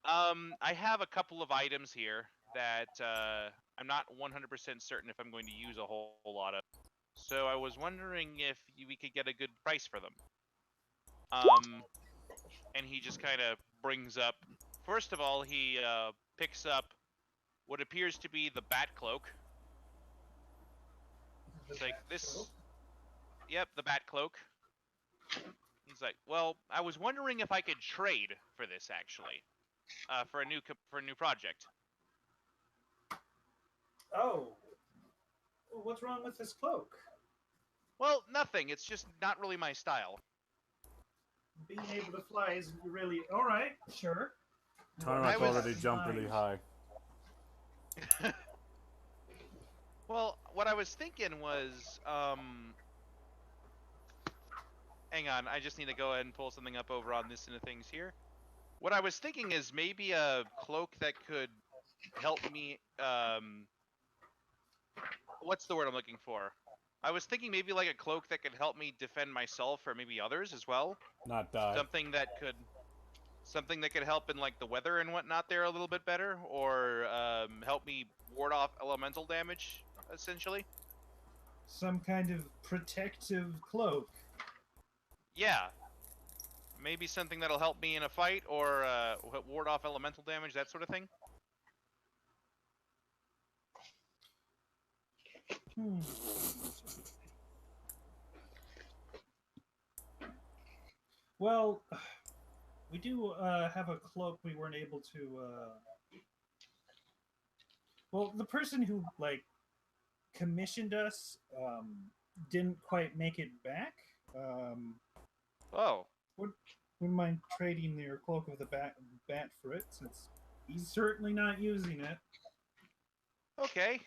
I have a couple of items here that I'm not 100% certain if I'm going to use a whole lot of. So I was wondering if we could get a good price for them. And he just kind of brings up. First of all, he picks up what appears to be the bat cloak. It's like this. Yep, the bat cloak. He's like, well, I was wondering if I could trade for this actually, for a new project. Oh. Well, what's wrong with this cloak? Well, nothing. It's just not really my style. Being able to fly isn't really... Alright, sure. Tarnock already jumped really high. Well, what I was thinking was, hang on, I just need to go ahead and pull something up over on this and the things here. What I was thinking is maybe a cloak that could help me, what's the word I'm looking for? I was thinking maybe like a cloak that could help me defend myself or maybe others as well. Not die. Something that could help in like the weather and whatnot there a little bit better, or help me ward off elemental damage, essentially. Some kind of protective cloak. Yeah. Maybe something that'll help me in a fight, or ward off elemental damage, that sort of thing. Well, we do have a cloak we weren't able to... Well, the person who, like, commissioned us didn't quite make it back. Oh. Wouldn't mind trading their cloak of the bat for it, since he's certainly not using it. Okay.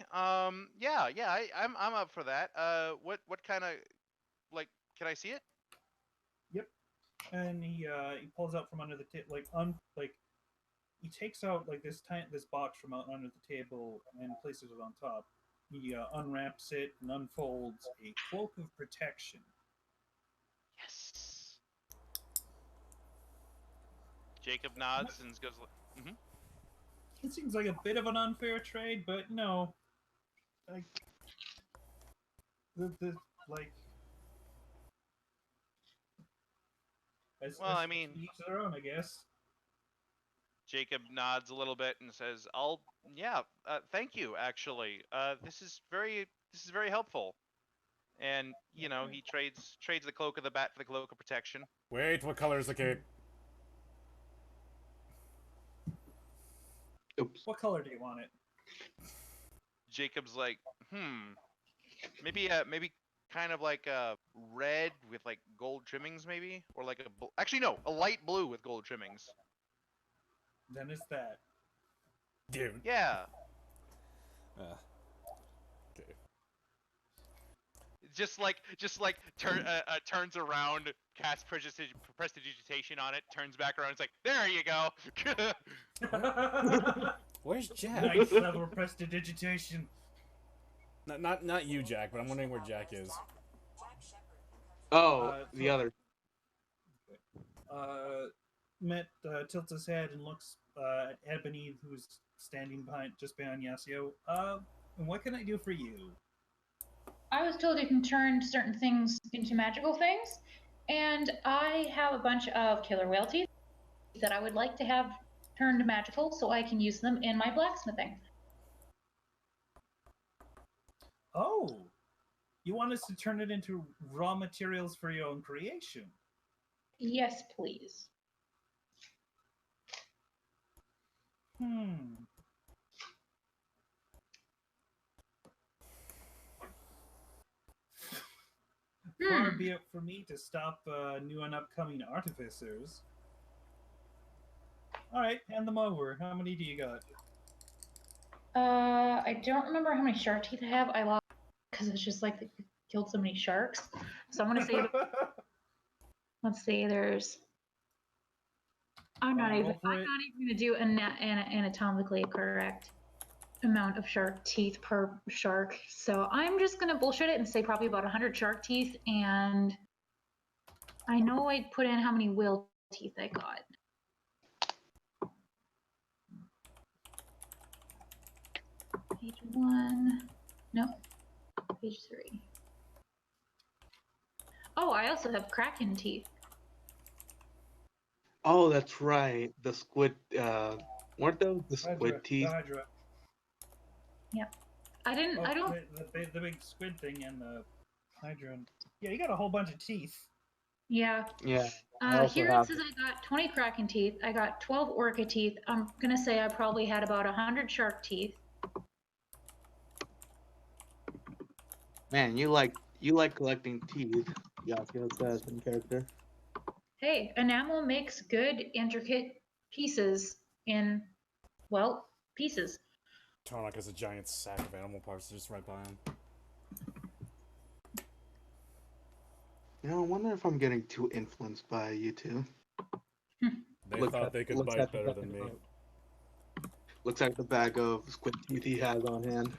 Yeah. I'm up for that. What kind of, like, can I see it? Yep. And he pulls out from under the table, he takes out like this box from out under the table and places it on top. He unwraps it and unfolds a cloak of protection. Yes. Jacob nods and goes, "Mm-hmm." It seems like a bit of an unfair trade, but no, like I mean, each their own, I guess. Jacob nods a little bit and says, thank you, actually. This is very helpful." And, you know, he trades the cloak of the bat for the cloak of protection. Wait, what color is the cape? Oops. What color do you want it? Jacob's like, maybe kind of like a red with like gold trimmings, maybe, or like a light blue with gold trimmings. Then it's that. Dude. Yeah. Okay. Just like turns around, casts prestidigitation on it, turns back around, it's like, there you go. Where's Jack? Ninth level prestidigitation. Not you, Jack, but I'm wondering where Jack is. Oh, the other. Met tilts his head and looks at Ebony, who's standing just behind Yasuo. And what can I do for you? I was told you can turn certain things into magical things, and I have a bunch of killer whale teeth that I would like to have turned magical so I can use them in my blacksmithing. Oh, you want us to turn it into raw materials for your own creation? Yes, please. Far be it for me to stop new and upcoming artificers. Alright, hand them over. How many do you got? I don't remember how many shark teeth I have. I lost because it's just like they killed so many sharks. So I'm gonna say, let's see, there's. I'm not even gonna do an anatomically correct amount of shark teeth per shark. So I'm just gonna bullshit it and say probably about 100 shark teeth. And I know I put in how many whale teeth I got. Page 1. No. Page 3. Oh, I also have kraken teeth. Oh, that's right. The squid. Weren't those the squid teeth? Hydra. Yep. I don't. The big squid thing and the Hydra. Yeah, you got a whole bunch of teeth. Yeah. Yeah. Here it says I got 20 kraken teeth. I got 12 orca teeth. I'm gonna say I probably had about 100 shark teeth. Man, you like collecting teeth. Yasuo says in character. Hey, enamel makes good, intricate pieces in, well, pieces. Tarnak has a giant sack of animal parts just right by him. You know, I wonder if I'm getting too influenced by you two. They thought they could bite better than me. Looks like the bag of squid teeth he has on hand.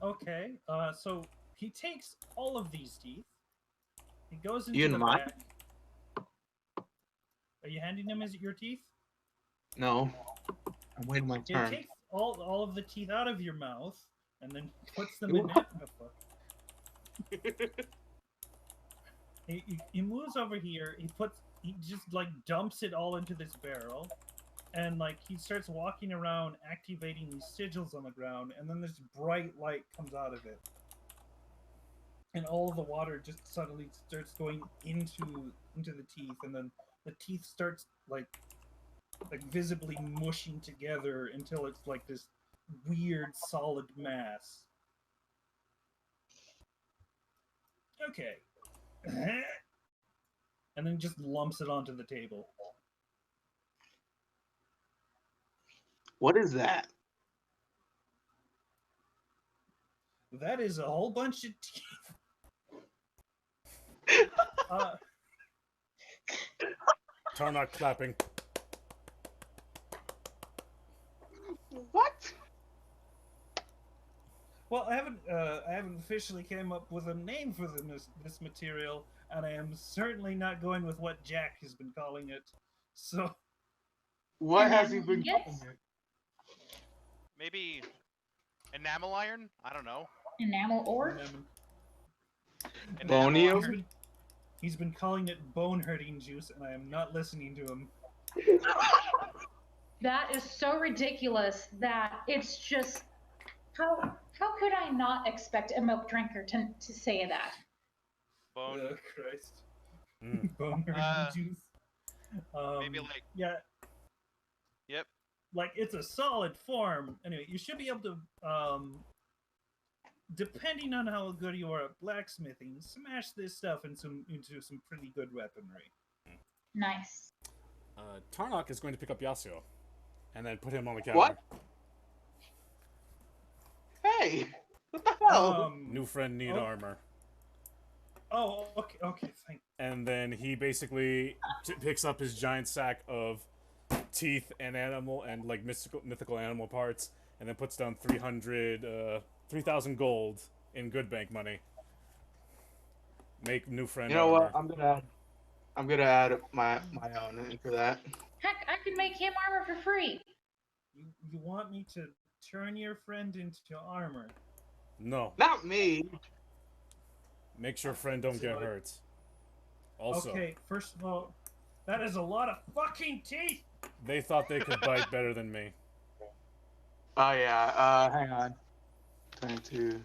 Okay, so he takes all of these teeth. He goes into the mine? bag. Are you handing him your teeth? No. I'm waiting my turn. He takes all of the teeth out of your mouth and then puts them in it. Oh, fuck. He moves over here. He just like dumps it all into this barrel, and like he starts walking around, activating these sigils on the ground, and then this bright light comes out of it, and all of the water just suddenly starts going into the teeth, and then the teeth starts like visibly mushing together until it's like this weird solid mass. Okay. And then just lumps it onto the table. What is that? That is a whole bunch of teeth. Tarnak clapping. What? Well, I haven't officially came up with a name for this material, and I am certainly not going with what Jack has been calling it. So, what has he been calling it? Maybe enamel iron? I don't know. Enamel ore? Bonium? He's been calling it bone hurting juice, and I am not listening to him. That is so ridiculous that it's just how could I not expect a milk drinker to say that? Bone. Oh, Christ. Bone hurting juice. Maybe like. Yeah. Yep. Like it's a solid form. Anyway, you should be able to, depending on how good you are at blacksmithing, smash this stuff into some pretty good weaponry. Nice. Tarnak is going to pick up Yasuo, and then put him on the counter. What? Hey, what the hell? New friend need armor. Oh, okay, thank you. And then he basically picks up his giant sack of teeth and animal and like mythical animal parts, and then puts down 3,000 gold in good bank money. Make new friend You know armor. what? I'm gonna add my own into that. Heck, I could make him armor for free. You want me to turn your friend into armor? No. Not me. Make sure friend don't get hurt. Also, Okay, first of all, that is a lot of fucking teeth. they thought they could bite better than me. Oh yeah. Hang on. Trying to.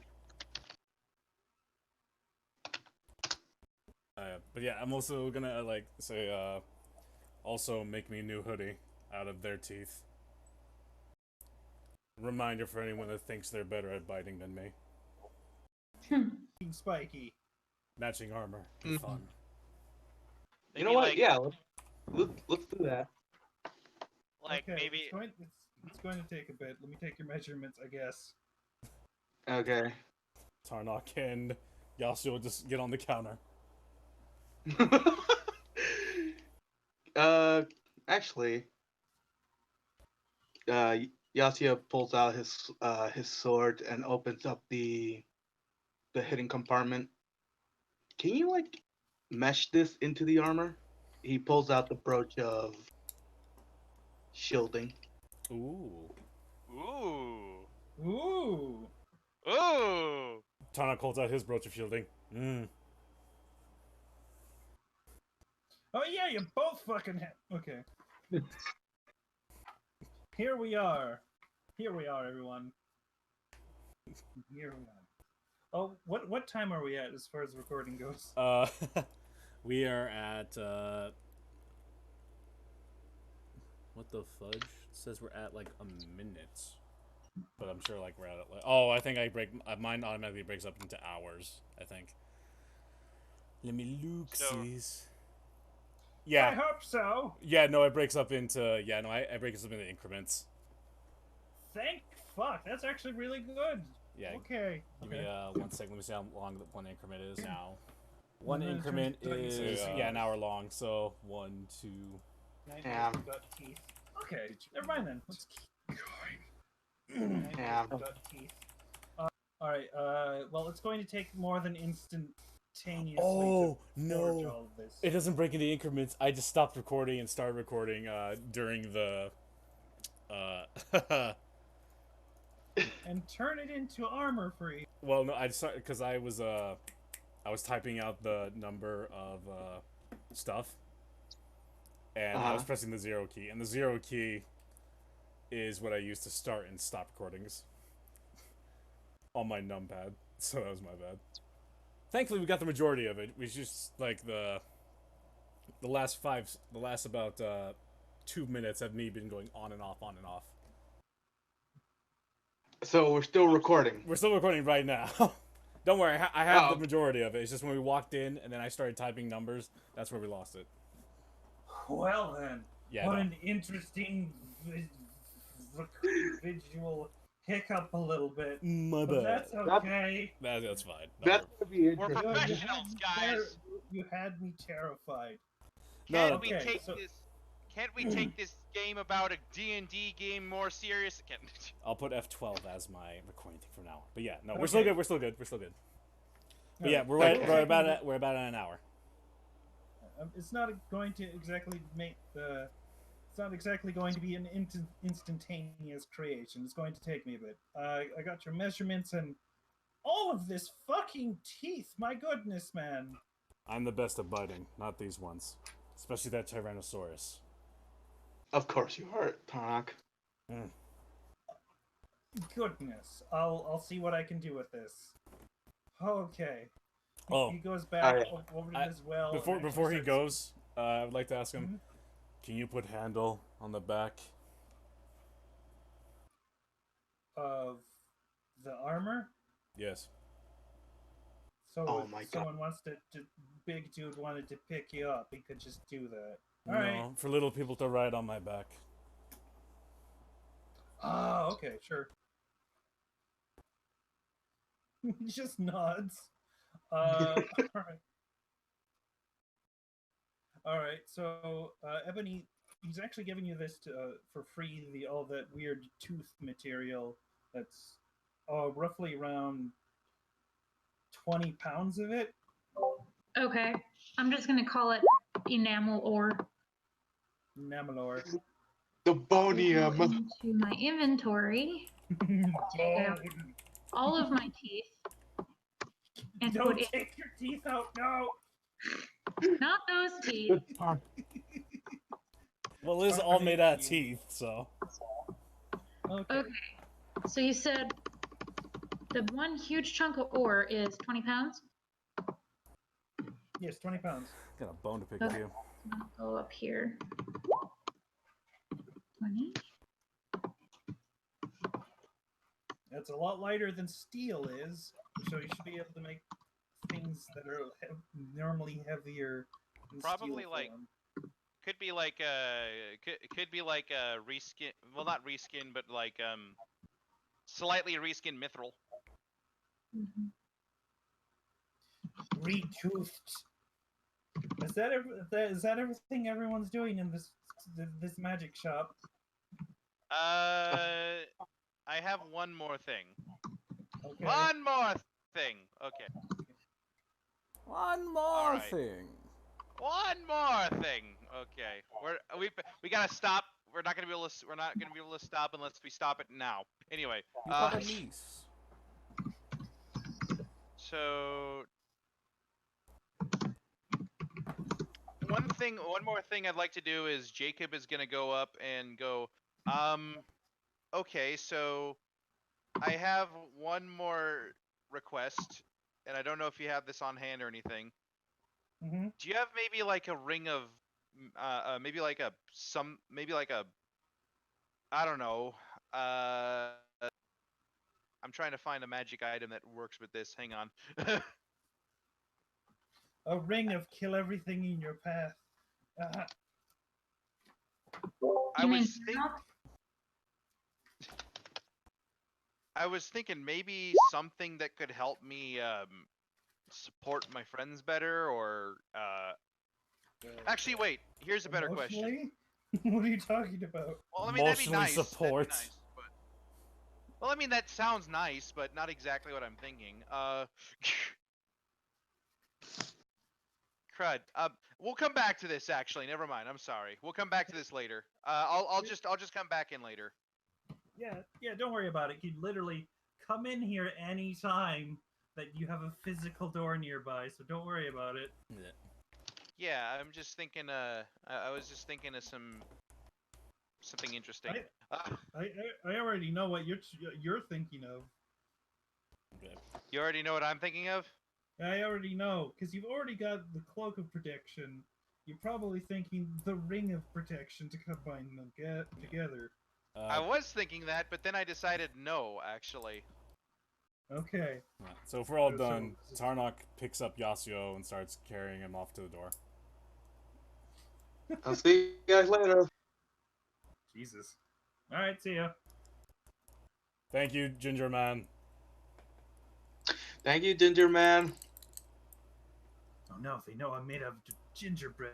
But yeah, I'm also gonna like say, also make me a new hoodie out of their teeth. Reminder for anyone that thinks they're better at biting than me. Spiky. Matching armor. Mhm. Fun. You know what? Yeah. Let's do that. Like Okay, maybe it's going to take a bit. Let me take your measurements, I guess. Okay. Tarnok and Yasuo just get on the counter. Actually, Yasuo pulls out his sword and opens up the hidden compartment. Can you like mesh this into the armor? He pulls out the brooch of shielding. Ooh. Ooh. Ooh. Ooh. Tarnok holds out his brooch of shielding. Oh yeah, you both fucking okay. Here we are. Here we are, everyone. Here we are. Oh, what time are we at as far as recording goes? We are at what the fudge? It says we're at like a minute, but I'm sure like we're at like, oh, I think mine automatically breaks up into hours. I think. Let me look, sis. I Yeah. hope so. Yeah. No, it breaks up into I break it up into increments. Thank fuck. That's actually really good. Yeah. Okay. Give me 1 second. Let me see how long one increment is now. One I'm gonna increment turn to is 30 an hour long. So 1, 2. Yeah. Got teeth. Okay, never mind then. Let's keep going. Yeah. Got teeth. All right. Well, it's going to take more than instantaneously. Oh to no! forge all of this. It doesn't break into increments. I just stopped recording and started recording during the. And turn it into armor for you. Well, no, I just because I was typing out the number of stuff, and I was pressing the 0 key, and the 0 key is what I use to start and stop recordings on my numpad. So that was my bad. Thankfully, we got the majority of it. We just like the last about 2 minutes have me been going on and off. So we're still recording. We're still recording right now. Don't worry, I have the majority of it. It's just when we walked in and then I started typing numbers, that's where we lost it. Well then, Yeah, what an interesting visual hiccup a little bit. My But bad. that's okay. That's fine. That's gonna be We're interesting. professionals, guys. You had me terrified. Can't No. we take this game about a D&D game more serious? I'll put F12 as my recording thing from now on. But yeah, no, we're still good. We're still good. But yeah, we're about at an hour. It's not going to exactly make the. It's not exactly going to be an instantaneous creation. It's going to take me a bit. I got your measurements and all of this fucking teeth. My goodness, man. I'm the best at biting, not these ones, especially that Tyrannosaurus. Of course you are, Tarnok. Goodness, I'll see what I can do with this. Okay. Oh, He goes back over to his well. Before he goes, I would like to ask him, can you put handle on the back of the armor? Yes. So my if someone wants to, big dude wanted to pick you up, he could just do that. All right. For little people to ride on my back. Ah, okay, sure. He just nods. All right. All right. So, Ebony, he's actually giving you this for free. All that weird tooth material. That's roughly around 20 pounds of it. Okay. I'm just gonna call it enamel ore. Enamel ore. The Go bonium. into my inventory. Take out all of my teeth. And Don't put it, take your teeth out, no! not those teeth. Well, it is all made out of teeth, so. Okay. So you said the one huge chunk of ore is 20 pounds? Yes, 20 pounds. Got a bone to pick with Okay. you. I'll go up here. 20. That's a lot lighter than steel is, so you should be able to make things that are normally heavier than Probably steel like form. could be like could be like a reskin. Well, not reskin, but like slightly reskin mithril. Mm-hmm. Retoothed. Is that everything everyone's doing in this magic shop? I have one more thing. Okay. One more thing. Okay. One more Alright. thing. One more thing. Okay. We gotta stop. We're not gonna be able to stop unless we stop it now. Anyway. You got a niece. So one more thing I'd like to do is Jacob is gonna go up and go, okay, so I have one more request, and I don't know if you have this on hand or anything. Mm-hmm. Do you have maybe like a ring of, maybe like a I don't know, I'm trying to find a magic item that works with this. Hang on. A ring of kill everything in your path. I was thinking maybe something that could help me support my friends better, or actually, wait. Here's a better question. What are you talking about? Well, I mean, that'd be Emotionally nice. support. That'd be nice, but... Well, I mean, that sounds nice, but not exactly what I'm thinking. Crud. We'll come back to this. Actually, never mind. I'm sorry. We'll come back to this later. I'll just come back in later. Yeah. Don't worry about it. You literally come in here anytime that you have a physical door nearby. So don't worry about it. Yeah, I'm just thinking. I was just thinking of something interesting. I already know what you're thinking of. Okay. You already know what I'm thinking of? I already know, because you've already got the cloak of protection. You're probably thinking the ring of protection to combine them together. I was thinking that, but then I decided no, actually. Okay. So if we're all done, Tarnok picks up Yasuo and starts carrying him off to the door. I'll see you guys later. Jesus. Alright, see ya. Thank you, Ginger Man. Thank you, Ginger Man. Oh no, if they know I'm made of gingerbread,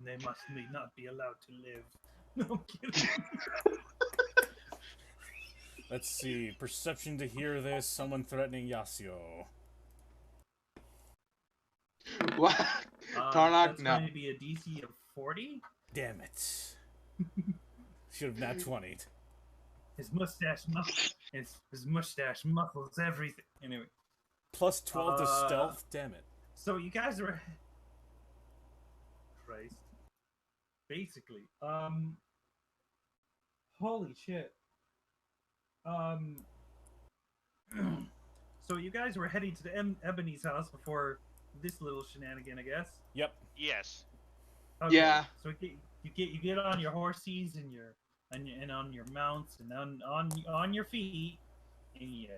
they must not be allowed to live. No, I'm kidding. Let's see. Perception to hear this. Someone threatening Yasuo. What? Tarnok, that's no. going to be a DC of 40. Damn it. Should have not 20'd. His mustache muffles everything. Anyway. Plus 12 to stealth? Damn it. So you guys are... Christ. Basically. Holy shit. So you guys were heading to the Ebony's house before this little shenanigan, I guess? Yep. Yes. Okay. Yeah. So you get on your horses and on your mounts and on your feet, and you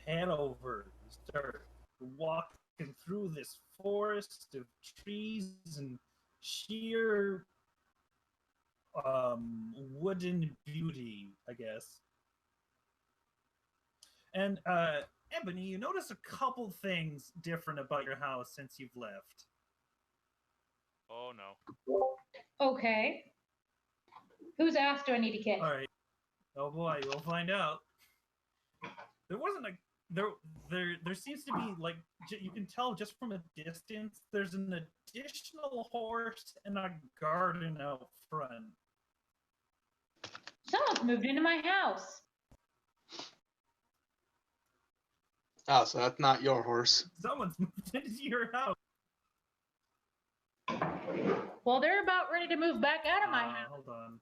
head over. You start walking through this forest of trees and sheer wooden beauty, I guess. And Ebony, you notice a couple things different about your house since you've left. Oh no. Okay. Whose ass do I need to kick? All right. Oh boy, we'll find out. There wasn't a there seems to be like you can tell just from a distance. There's an additional horse and a garden out front. Someone's moved into my house. Oh, so that's not your horse. Someone's moved into your house. Well, they're about ready to move back out of my house. Hold on.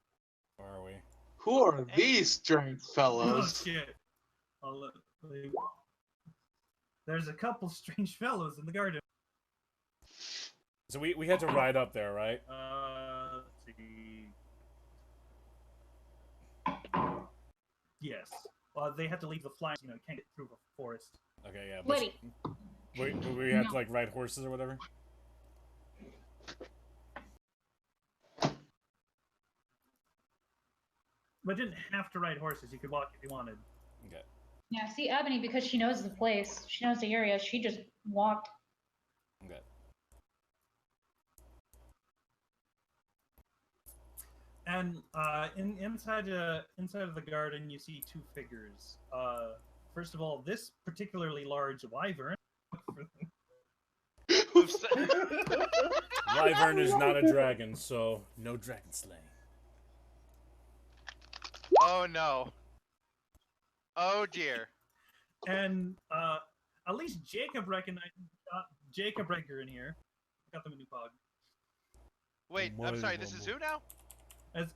Where are we? Who are these strange Oh fellows? shit! There's a couple strange fellows in the garden. So we had to ride up there, right? Let's see. Yes. Well, they had to leave the flying. You can't get through the forest. Okay, yeah. But Wait. we had to like ride horses or whatever. But didn't have to ride horses. You could walk if you wanted. Okay. Yeah, see, Ebony, because she knows the place, she knows the area, she just walked. Okay. And inside of the garden, you see two figures. First of all, this particularly large wyvern. Wyvern is not a dragon, so no dragon slaying. Oh no. Oh dear. And at least Jacob recognized Jacob Regger in here. Got them a new pog. Wait, I'm sorry, this is who now? As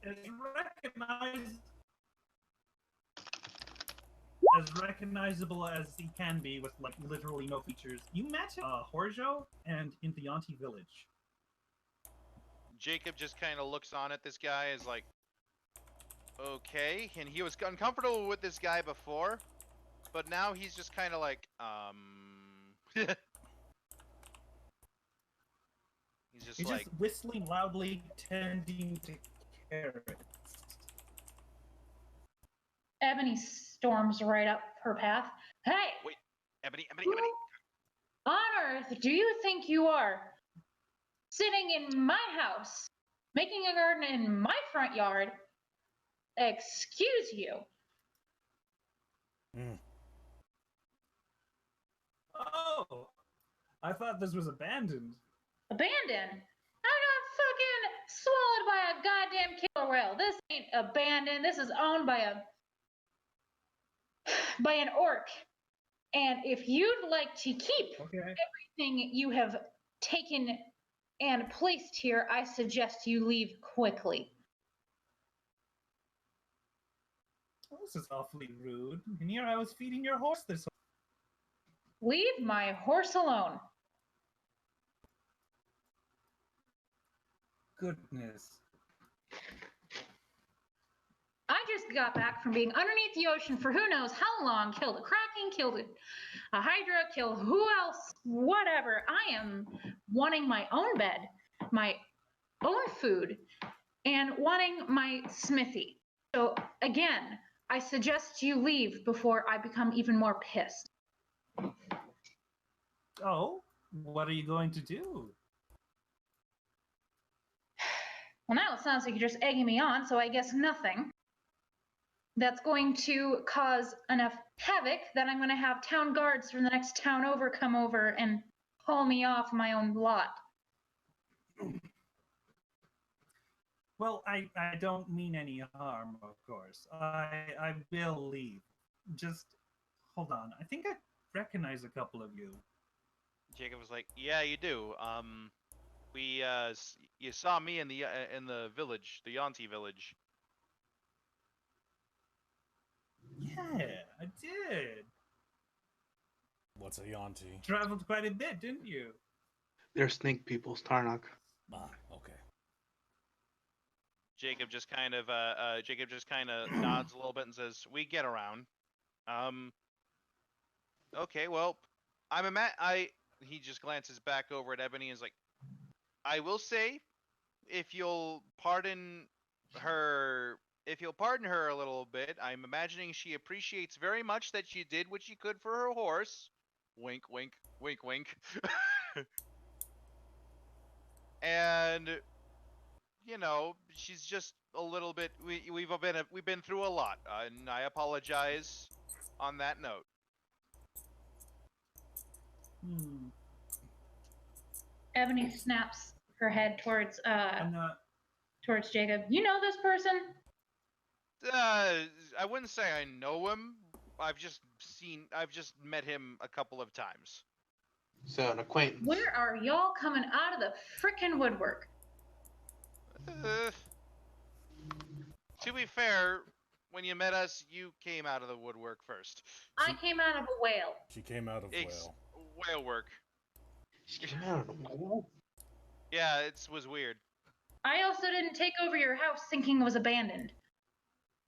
recognizable as he can be with like literally no features. You met Horjo and in the Yanti village. Jacob just kind of looks on at this guy as like, okay, and he was uncomfortable with this guy before, but now he's just kind of like, he's just whistling loudly, tending to carrots. Ebony storms right up her path. Hey! Wait, Ebony. On Earth, do you think you are sitting in my house, making a garden in my front yard? Excuse you. Oh, I thought this was abandoned. Abandoned? I got fucking swallowed by a goddamn killer whale. This ain't abandoned. This is owned by an orc. And if you'd like to keep everything you have taken and placed here, I suggest you leave quickly. Oh, this is awfully rude. And here I was feeding your horse this whole... Leave my horse alone. Goodness. I just got back from being underneath the ocean for who knows how long, killed a kraken, killed a hydra, killed who else, whatever. I am wanting my own bed, my own food, and wanting my smithy. So again, I suggest you leave before I become even more pissed. Oh, what are you going to do? Well, now it sounds like you're just egging me on, so I guess nothing. That's going to cause enough havoc that I'm going to have town guards from the next town over come over and haul me off my own lot. Well, I don't mean any harm, of course. I will leave. Just hold on. I think I recognize a couple of you. Jacob was like, yeah, you do. You saw me in the village, the Yanti village. Yeah, I did. What's a Yanti? Traveled quite a bit, didn't you? They're snake people, Tarnak. Ah, okay. Jacob just kind of nods a little bit and says, "We get around." Okay, well, he just glances back over at Ebony and is like, I will say, if you'll pardon her a little bit, I'm imagining she appreciates very much that she did what she could for her horse. Wink, wink, wink, wink. and you know, she's just a little bit. We've been through a lot, and I apologize on that note. Ebony snaps her head towards I'm not. towards Jacob. You know this person? I wouldn't say I know him. I've just met him a couple of times. So an acquaintance. Where are y'all coming out of the frickin' woodwork? To be fair, when you met us, you came out of the woodwork first. I came out of a whale. She came out of whale. Whale work. She came out of the whale? Yeah, it was weird. I also didn't take over your house thinking it was abandoned.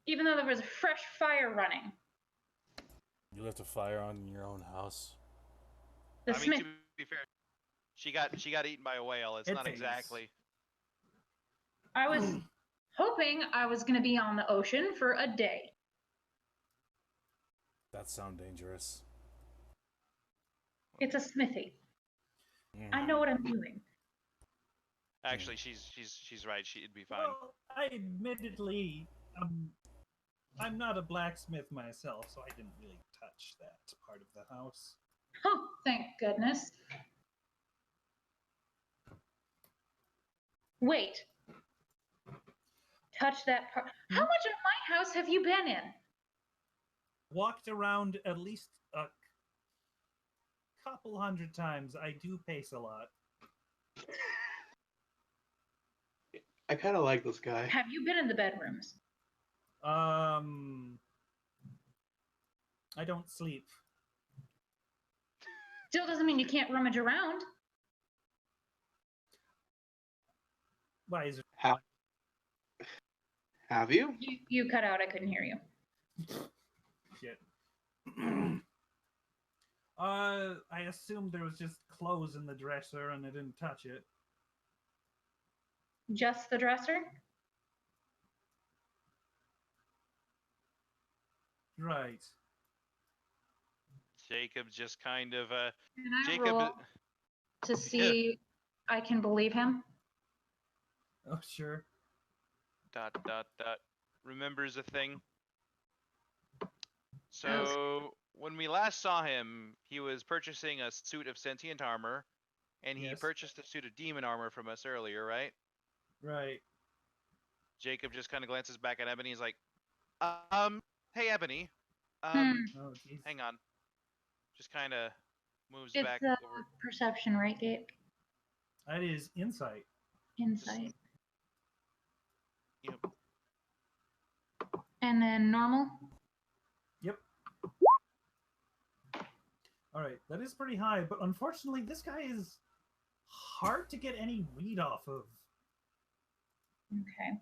Even though there was a fresh fire running. You left a fire on in your own house. The I mean, smith. to be fair, she got eaten by a whale. It's not exactly. I was hoping I was going to be on the ocean for a day. That sounds dangerous. It's a smithy. I know what I'm doing. Actually, she's right. It'd be fine. Well, I admittedly, I'm not a blacksmith myself, so I didn't really touch that part of the house. Oh, thank goodness. Wait. Touch that part. How much of my house have you been in? Walked around at least a couple hundred times. I do pace a lot. I kind of like this guy. Have you been in the bedrooms? I don't sleep. Still doesn't mean you can't rummage around. Why is it? Have you? You cut out. I couldn't hear you. Shit. I assumed there was just clothes in the dresser and I didn't touch it. Just the dresser? Right. Jacob just kind of Can I Jacob roll to see I can believe him? Oh, sure. ... remembers a thing. So when we last saw him, he was purchasing a suit of sentient armor, and he Yes. purchased a suit of demon armor from us earlier, right? Right. Jacob just kind of glances back at Ebony. He's like, hey Ebony, Oh, geez. hang on. Just kind of moves It's back over. perception, right, Gabe? That is insight. Insight. Yep. And then normal? Yep. All right, that is pretty high, but unfortunately, this guy is hard to get any read off of. Okay.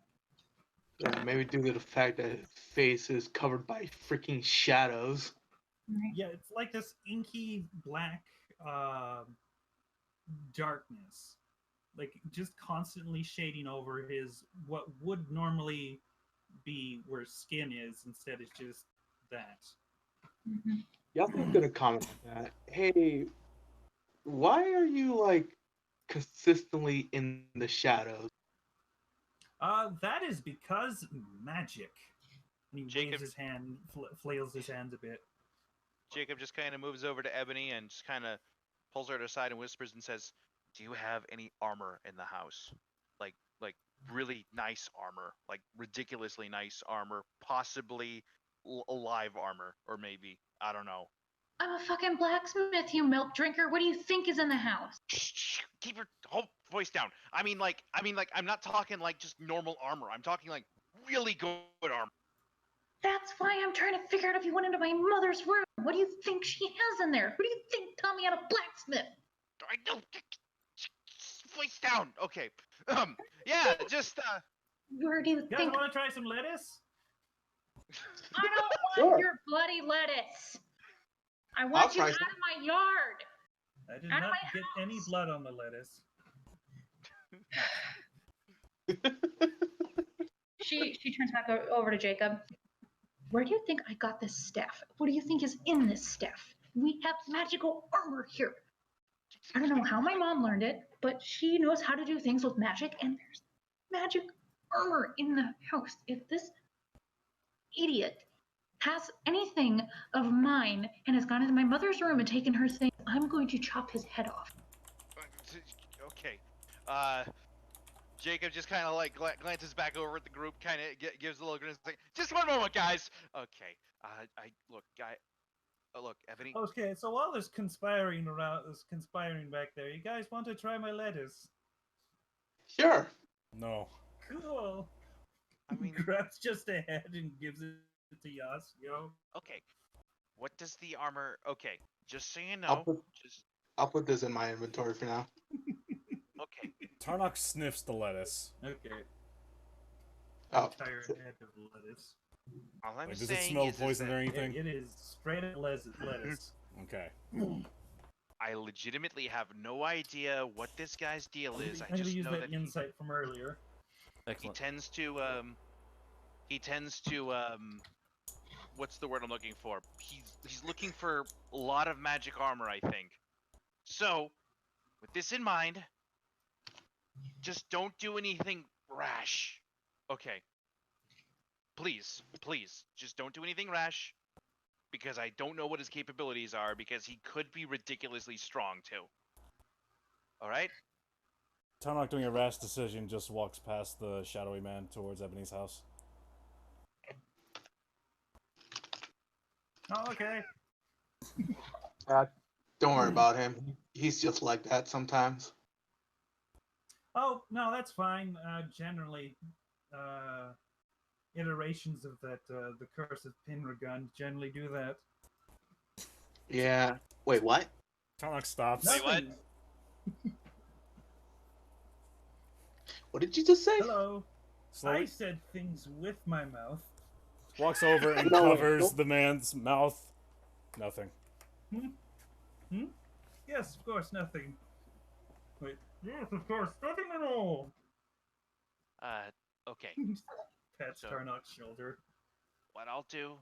Yeah, maybe due to the fact that his face is covered by freaking shadows. Right. Yeah, it's like this inky black darkness, like just constantly shading over his what would normally be where skin is. Instead, it's just that. Mm-hmm. Y'all gonna comment on that? Hey, why are you like consistently in the shadows? That is because magic. And he Jacob- waves his hand, flails his hands a bit. Jacob just kind of moves over to Ebony and just kind of pulls her aside and whispers and says, "Do you have any armor in the house? Like really nice armor, like ridiculously nice armor, possibly alive armor, or maybe I don't know." I'm a fucking blacksmith, you milk drinker. What do you think is in the house? Shh, keep your whole voice down. I mean, like, I'm not talking like just normal armor. I'm talking like really good armor. That's why I'm trying to figure out if you went into my mother's room. What do you think she has in there? Who do you think taught me how to blacksmith? I don't. Voice down. Okay. Yeah, just Where do you You guys think? want to try some lettuce? I don't want Sure. your bloody lettuce. I I'll want you try out some. of my yard. I did Out of not my get any house. blood on the lettuce. She turns back over to Jacob. Where do you think I got this staff? What do you think is in this staff? We have magical armor here. I don't know how my mom learned it. but she knows how to do things with magic, and there's magic armor in the house. If this idiot has anything of mine and has gone into my mother's room and taken her thing, I'm going to chop his head off. Okay. Jacob just kind of like glances back over at the group, kind of gives a little grin, like, just one moment, guys. Okay. Look, Ebony. Okay, so while there's conspiring back there, you guys want to try my lettuce? Sure. No. Cool. I mean, Grabs just a head and gives it to Yasio. okay. What does the armor? Okay, just so you I'll know, put this in my inventory for now. okay. Tarnok sniffs the lettuce. Okay. Oh. Entire head of lettuce. All I'm Like, does saying it smell is poison that or anything? It is straight up lettuce. Okay. I legitimately have no idea what this guy's deal is. I'm I gonna just use know that insight from earlier. he Excellent. tends to what's the word I'm looking for? He's looking for a lot of magic armor, I think. So, with this in mind, just don't do anything rash. Okay. Please, just don't do anything rash, because I don't know what his capabilities are, because he could be ridiculously strong too. Alright? Tarnok, doing a rash decision, just walks past the shadowy man towards Ebony's house. Oh, okay. Don't worry about him. He's just like that sometimes. Oh, no, that's fine. Generally, iterations of that, the curse of Pinragun generally do that. Yeah. Wait, what? Tarnok stops. Wait, what? Nothing. What did you just say? Hello. Slowly I said things with my mouth. walks over and No, covers nope. the man's mouth. Nothing. Yes, of course, nothing. Wait. Yes, of course, nothing at all. Okay. Pats So- Tarnok's shoulder. What I'll do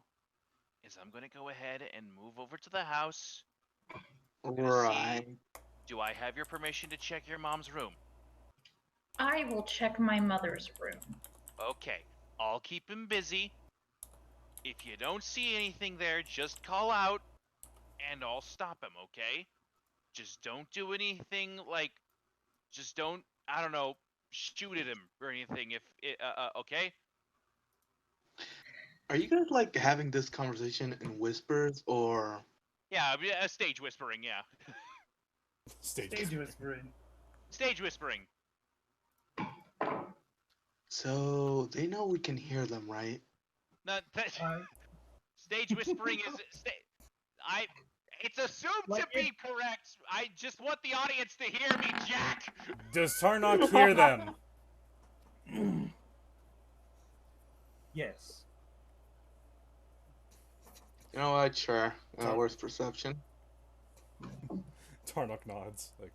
is I'm gonna go ahead and move over to the house. Right. Do I have your permission to check your mom's room? I will check my mother's room. Okay. I'll keep him busy. If you don't see anything there, just call out, and I'll stop him, okay? Just don't do anything like, just don't, I don't know, shoot at him or anything. Okay? Are you guys like having this conversation in whispers or? Yeah, stage whispering. Yeah, Stage. Stage whispering. stage whispering. So they know we can hear them, right? Not that. I Stage whispering is. It's assumed Like to be correct. I just want the audience to hear me, Jack. Does Tarnok hear them? yes. You know what? Sure. Where's perception? Tarnok nods. Like,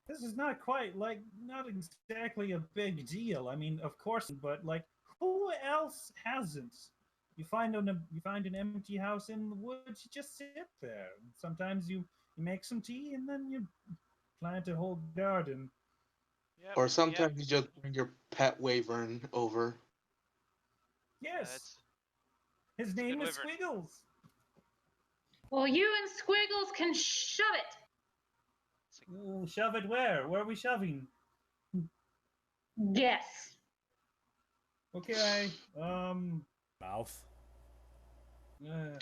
This is not quite like not exactly a big deal. I mean, of course, but like, who else hasn't? You find an empty house in the woods. You just sit there. Sometimes you make some tea and then you plant a whole garden. Yep, Or sometimes you just bring your pet wyvern over. Yes, his a name good is wyvern. Squiggles. Well, you and Squiggles can shove it. Ooh, shove it where? Where are we shoving? Guess. Okay. mouth.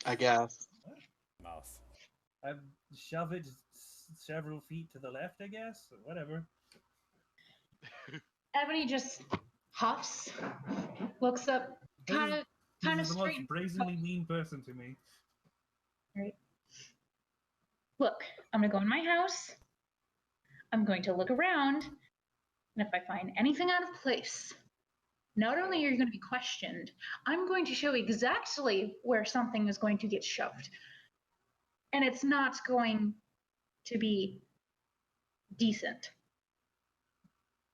I guess. Mouth. I shove it several feet to the left, I guess. Whatever. Ebony just huffs, looks up, kind of This is the straight. most brazenly mean person to me. Right. Look, I'm gonna go in my house. I'm going to look around, and if I find anything out of place, not only are you going to be questioned, I'm going to show exactly where something is going to get shoved. And it's not going to be decent.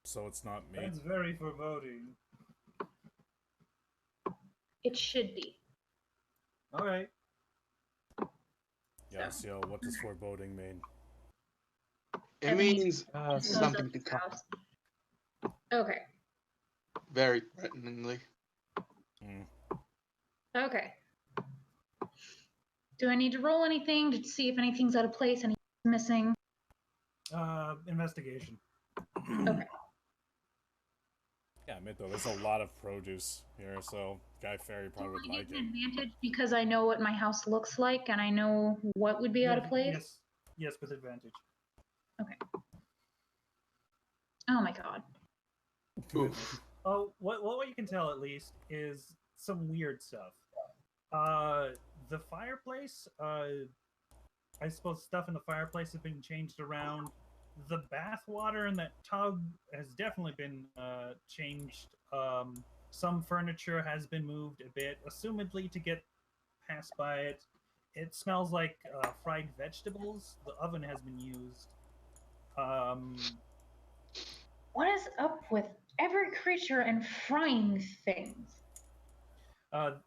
So it's not me. That's very foreboding. It should be. All right. Yes, yo, what does foreboding mean? It means something to come. Okay. Very threateningly. Okay. Do I need to roll anything to see if anything's out of place, anything's missing? Investigation. Okay. Yeah, admit though, there's a lot of produce here, so Guy Fairy probably would Do I like get it. an advantage because I know what my house looks like and I know what would be out of place? Yes, with advantage. Okay. Oh my god. Oh, what you can tell at least is some weird stuff. The fireplace, I suppose stuff in the fireplace has been changed around. The bath water in that tub has definitely been changed. Some furniture has been moved a bit, assumedly to get passed by it. It smells like fried vegetables. The oven has been used. What is up with every creature and frying things?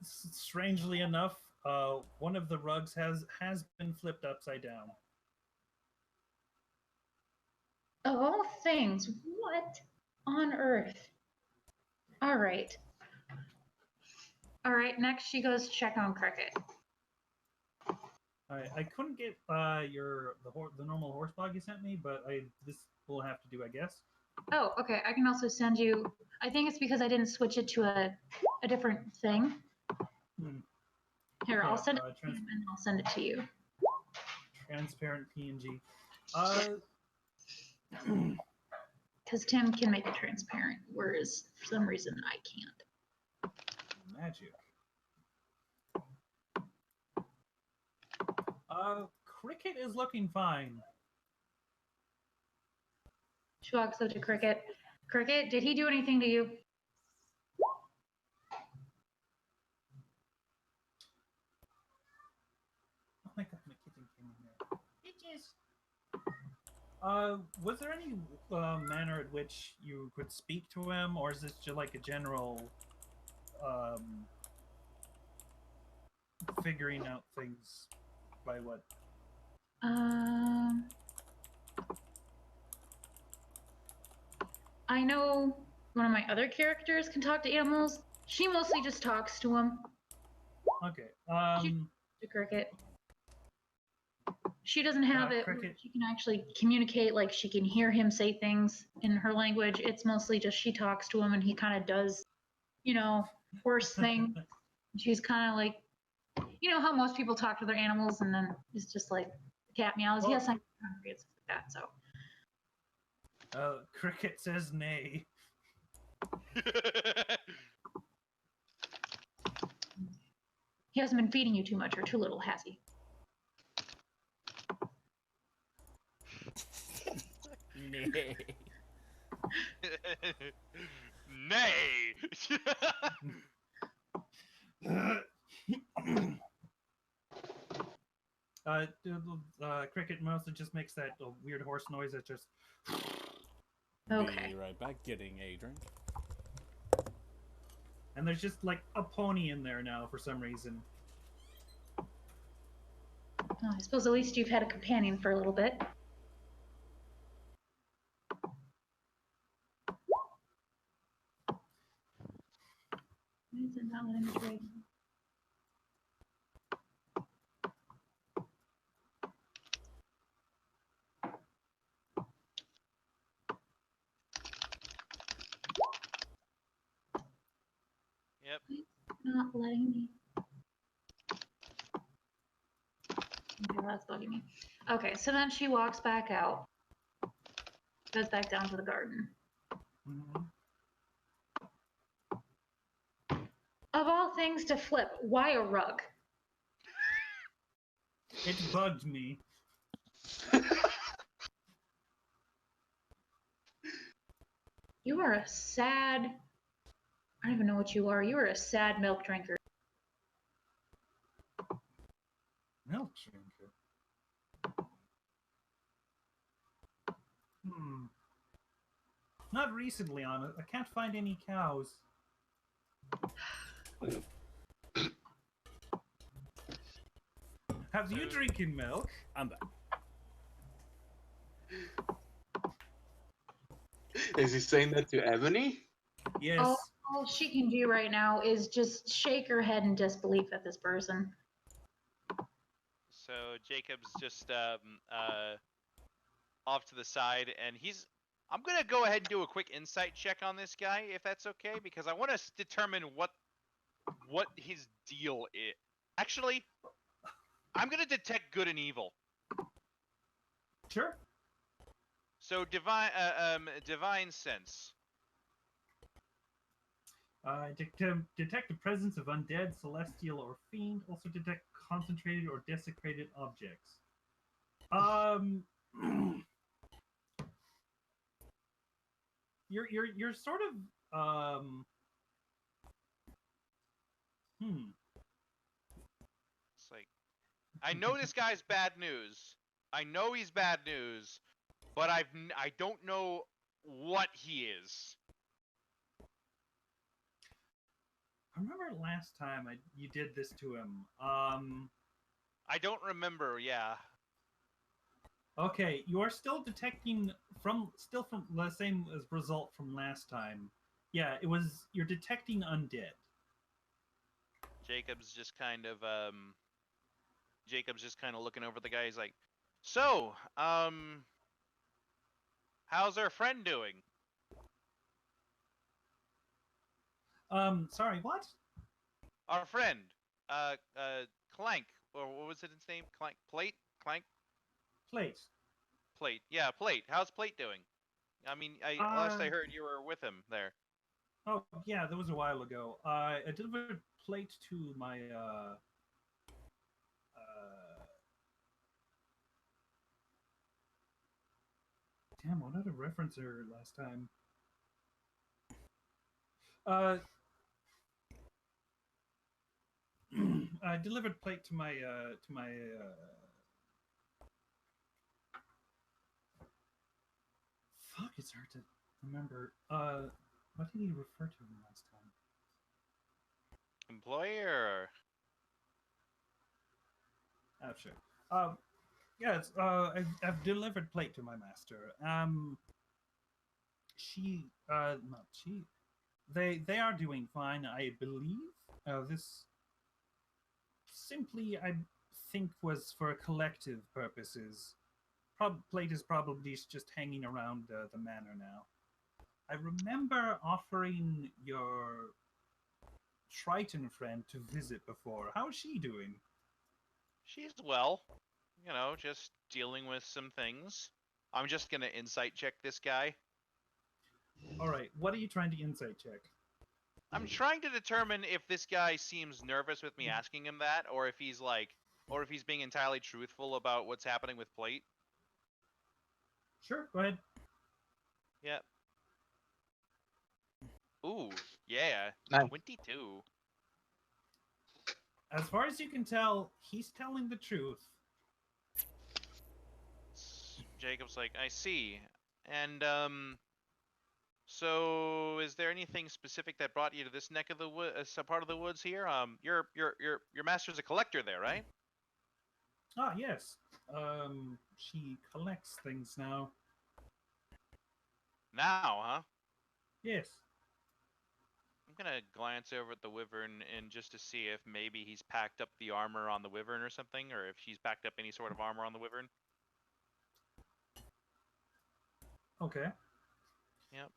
Strangely enough, one of the rugs has been flipped upside down. Of all things, what on earth? All right. All right, next she goes to check on Cricket. I couldn't get the normal horse bog you sent me, but this will have to do, I guess. Oh, okay. I can also send you. I think it's because I didn't switch it to a different thing. Here, Yeah, I'll send it to him and I'll send it to you. Transparent PNG. Because Tim can make it transparent, whereas for some reason I can't. Magic. Cricket is looking fine. She walks up to Cricket. Cricket, did he do anything to you? Oh my god, my kitten came in here. Bitches. Was there any manner at which you could speak to him, or is this just like a general figuring out things by what? I know one of my other characters can talk to animals. She mostly just talks to them. Okay. To Cricket. She doesn't have it where Cricket. she can actually communicate, like she can hear him say things in her language. It's mostly just she talks to him and he kind of does, worst thing. She's kind of like, how most people talk to their animals and then it's just like, cat meows. Well, yes, I'm hungry. It's like that, so. Cricket says nay. He hasn't been feeding you too much or too little, has he? Nay. Nay. Cricket mostly just makes that weird horse noise that just. Okay. Be right back, getting a drink. And there's just like a pony in there now for some reason. Oh, I suppose at least you've had a companion for a little bit. Why is it not letting me trade? Yep. Not letting me. Okay, that's bugging me. Okay, so then she walks back out. Goes back down to the garden. Mm-hmm. Of all things to flip, why a rug? It bugged me. You are a sad. I don't even know what you are. You are a sad milk drinker. Milk drinker. Not recently, on it. I can't find any cows. Have you drinking milk? I'm back. Is he saying that to Ebony? Yes. All she can do right now is just shake her head in disbelief at this person. So Jacob's just off to the side, and I'm gonna go ahead and do a quick insight check on this guy, if that's okay, because I want to determine what his deal is. Actually, I'm gonna detect good and evil. Sure. So divine sense. Detect the presence of undead, celestial, or fiend. Also detect concentrated or desecrated objects. You're sort of It's like, I know this guy's bad news. I know he's bad news, but I don't know what he is. I remember last time you did this to him. I don't remember. Yeah. Okay, you are still detecting from the same as result from last time. Yeah, you're detecting undead. Jacob's just kind of looking over the guy. He's like, "So, how's our friend doing?" Sorry, what? Our friend, Clank, or what was it his name? Clank, Plate, Clank, Plate. Plate. Yeah, Plate. How's Plate doing? I mean, last I heard you were with him there. Oh yeah, that was a while ago. I delivered Plate to my damn, what other reference her last time? I delivered Plate to my fuck, it's hard to remember. What did he refer to him last time? Employer. Oh, sure. Yes. I've delivered Plate to my master. Not she. They are doing fine, I believe. This simply, I think, was for collective purposes. Plate is probably just hanging around the manor now. I remember offering your Triton friend to visit before. How is she doing? She's well. You know, just dealing with some things. I'm just gonna insight check this guy. All right. What are you trying to insight check? I'm trying to determine if this guy seems nervous with me asking him that, or if he's being entirely truthful about what's happening with Plate. Sure. Go ahead. Yep. Ooh, yeah. Nice. 22. As far as you can tell, he's telling the truth. Jacob's like, I see. And so is there anything specific that brought you to this neck of the wood, part of the woods here? Your master's a collector there, right? Ah, yes. She collects things now. Now, huh? Yes. I'm gonna glance over at the wyvern and just to see if maybe he's packed up the armor on the wyvern or something, or if she's packed up any sort of armor on the wyvern. Okay. Yep.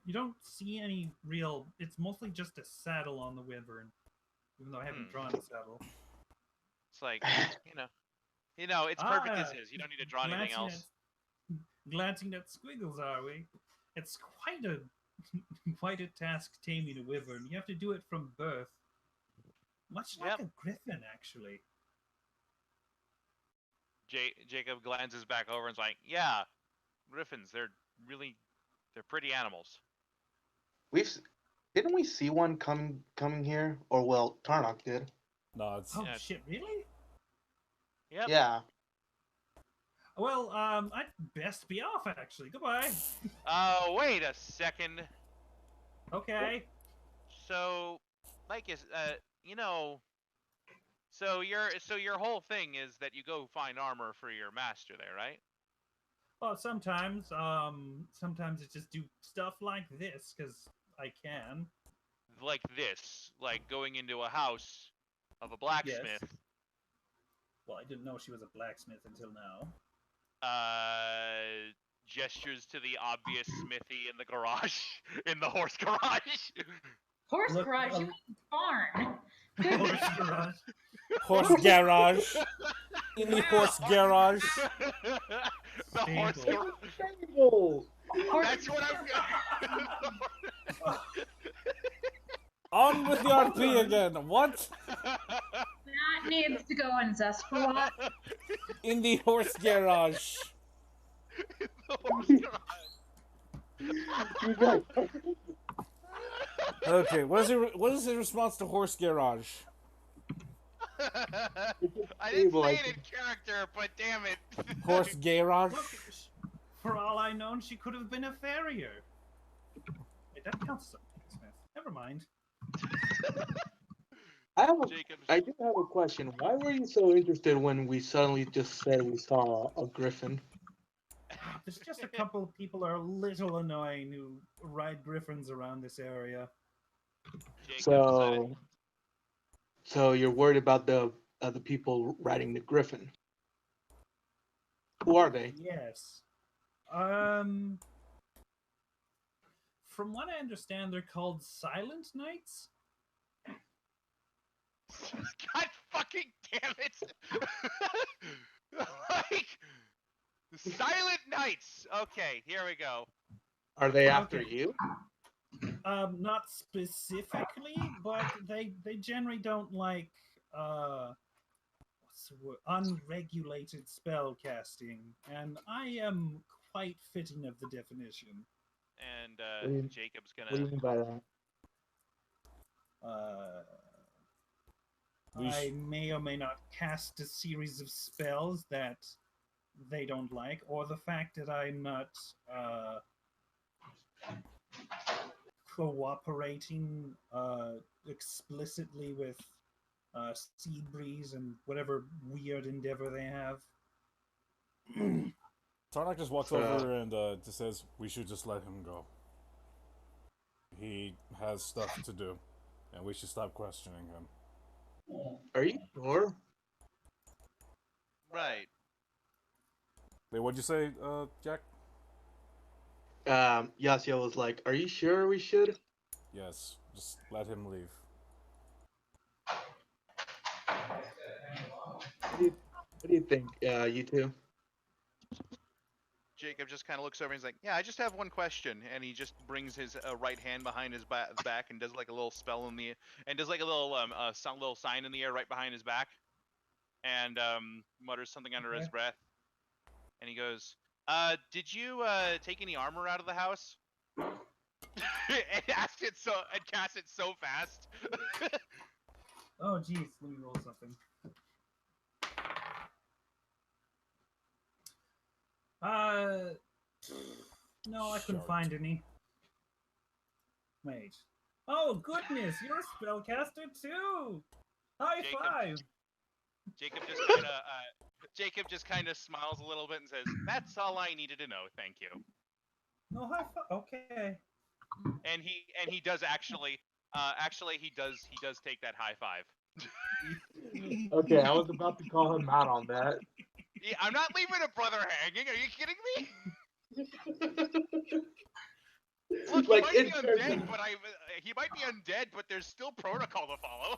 You don't see any real. It's mostly just a saddle on the wyvern, even though I haven't drawn a saddle. It's like it's perfect as is. You don't need to draw anything else. Glancing at squiggles, are we? It's quite a task taming a wyvern. You have to do it from birth, much like a griffin, actually. Jacob glances back over and's like, "Yeah, griffins. They're pretty animals." Didn't we see one coming here? Or well, Tarnock did. No, it's Shit, really? Yep. Yeah. Well, I'd best be off actually. Goodbye. Wait a second. Okay. So, like, so your whole thing is that you go find armor for your master there, right? Well, sometimes I just do stuff like this because I can. Like this, like going into a house of a Yes. blacksmith. Well, I didn't know she was a blacksmith until now. Gestures to the obvious smithy in the garage, in the horse garage. Horse Look, garage, you mean barn. horse garage. Horse garage. In the horse garage. The horse Stable. garage. Stable. That's what I'm. On with the RP again. What? That needs to go in Zesperot. In the horse garage. The horse garage. Okay, what is his response to horse garage? I didn't say it in character, but damn it. Horse garage. Look, for all I know, she could have been a farrier. Wait, that counts as a blacksmith. Never mind. I do have a question. Why were you so interested when we suddenly just said we saw a griffin? There's just a couple of people are a little annoying who ride griffins around this area. So you're worried about the people riding the griffin? Who are they? Yes. From what I understand, they're called Silent Knights. God fucking damn it! Like, Silent Knights. Okay, here we go. Are they after you? Not specifically, but they generally don't like what's the word? Unregulated spell casting, and I am quite fitting of the definition. And Jacob's gonna. What do you mean by that? I may or may not cast a series of spells that they don't like, or the fact that I'm not cooperating explicitly with Sea Breeze and whatever weird endeavor they have. Tarnak just walks over and just says, "We should just let him go. He has stuff to do, and we should stop questioning him." Are you sure? Right. Wait, what'd you say, Jack? Yasio was like, "Are you sure we should?" Yes, just let him leave. What do you think, you two? Jacob just kind of looks over and he's like, "Yeah, I just have one question," and he just brings his right hand behind his back and does like a little spell in the and does like a little little sign in the air right behind his back, and mutters something under his breath, and he goes, "Did you take any armor out of the house?" And cast it so fast. Oh, geez, let me roll something. No, I couldn't find any. Wait. Oh, goodness, you're a spellcaster too! High five! Jacob just kind of smiles a little bit and says, "That's all I needed to know, thank you." No, high five. Okay. And he does actually he does take that high five. Okay, I was about to call him out on that. Yeah, I'm not leaving a brother hanging. Are you kidding me? Look, Like, he might be undead, but he might be undead, but there's still protocol to follow.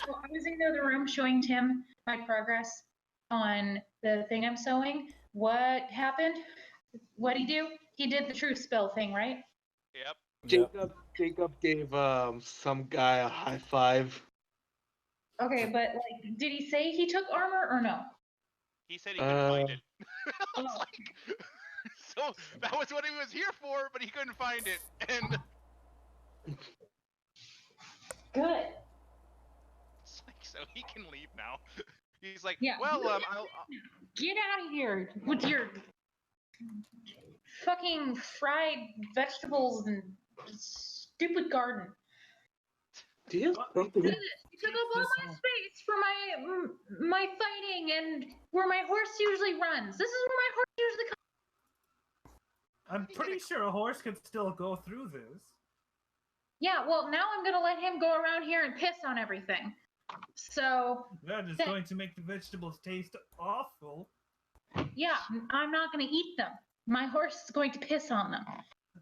So I was in the other room showing Tim my progress on the thing I'm sewing. What happened? What'd he do? He did the true spell thing, right? Yep. Jacob gave some guy a high five. Okay, but like, did he say he took armor or no? He said he couldn't find it. I was like, so that was what he was here for, but he couldn't find it, and Good. it's like, so he can leave now. He's like, Yeah. well, I'll Get out of here with your fucking fried vegetables and stupid garden. Do you have something? You took up all my space for my fighting and where my horse usually runs. This is where my horse usually comes. I'm pretty sure a horse could still go through this. Yeah, well, now I'm gonna let him go around here and piss on everything. So That is going to make the vegetables taste awful. yeah, I'm not gonna eat them. My horse is going to piss on them.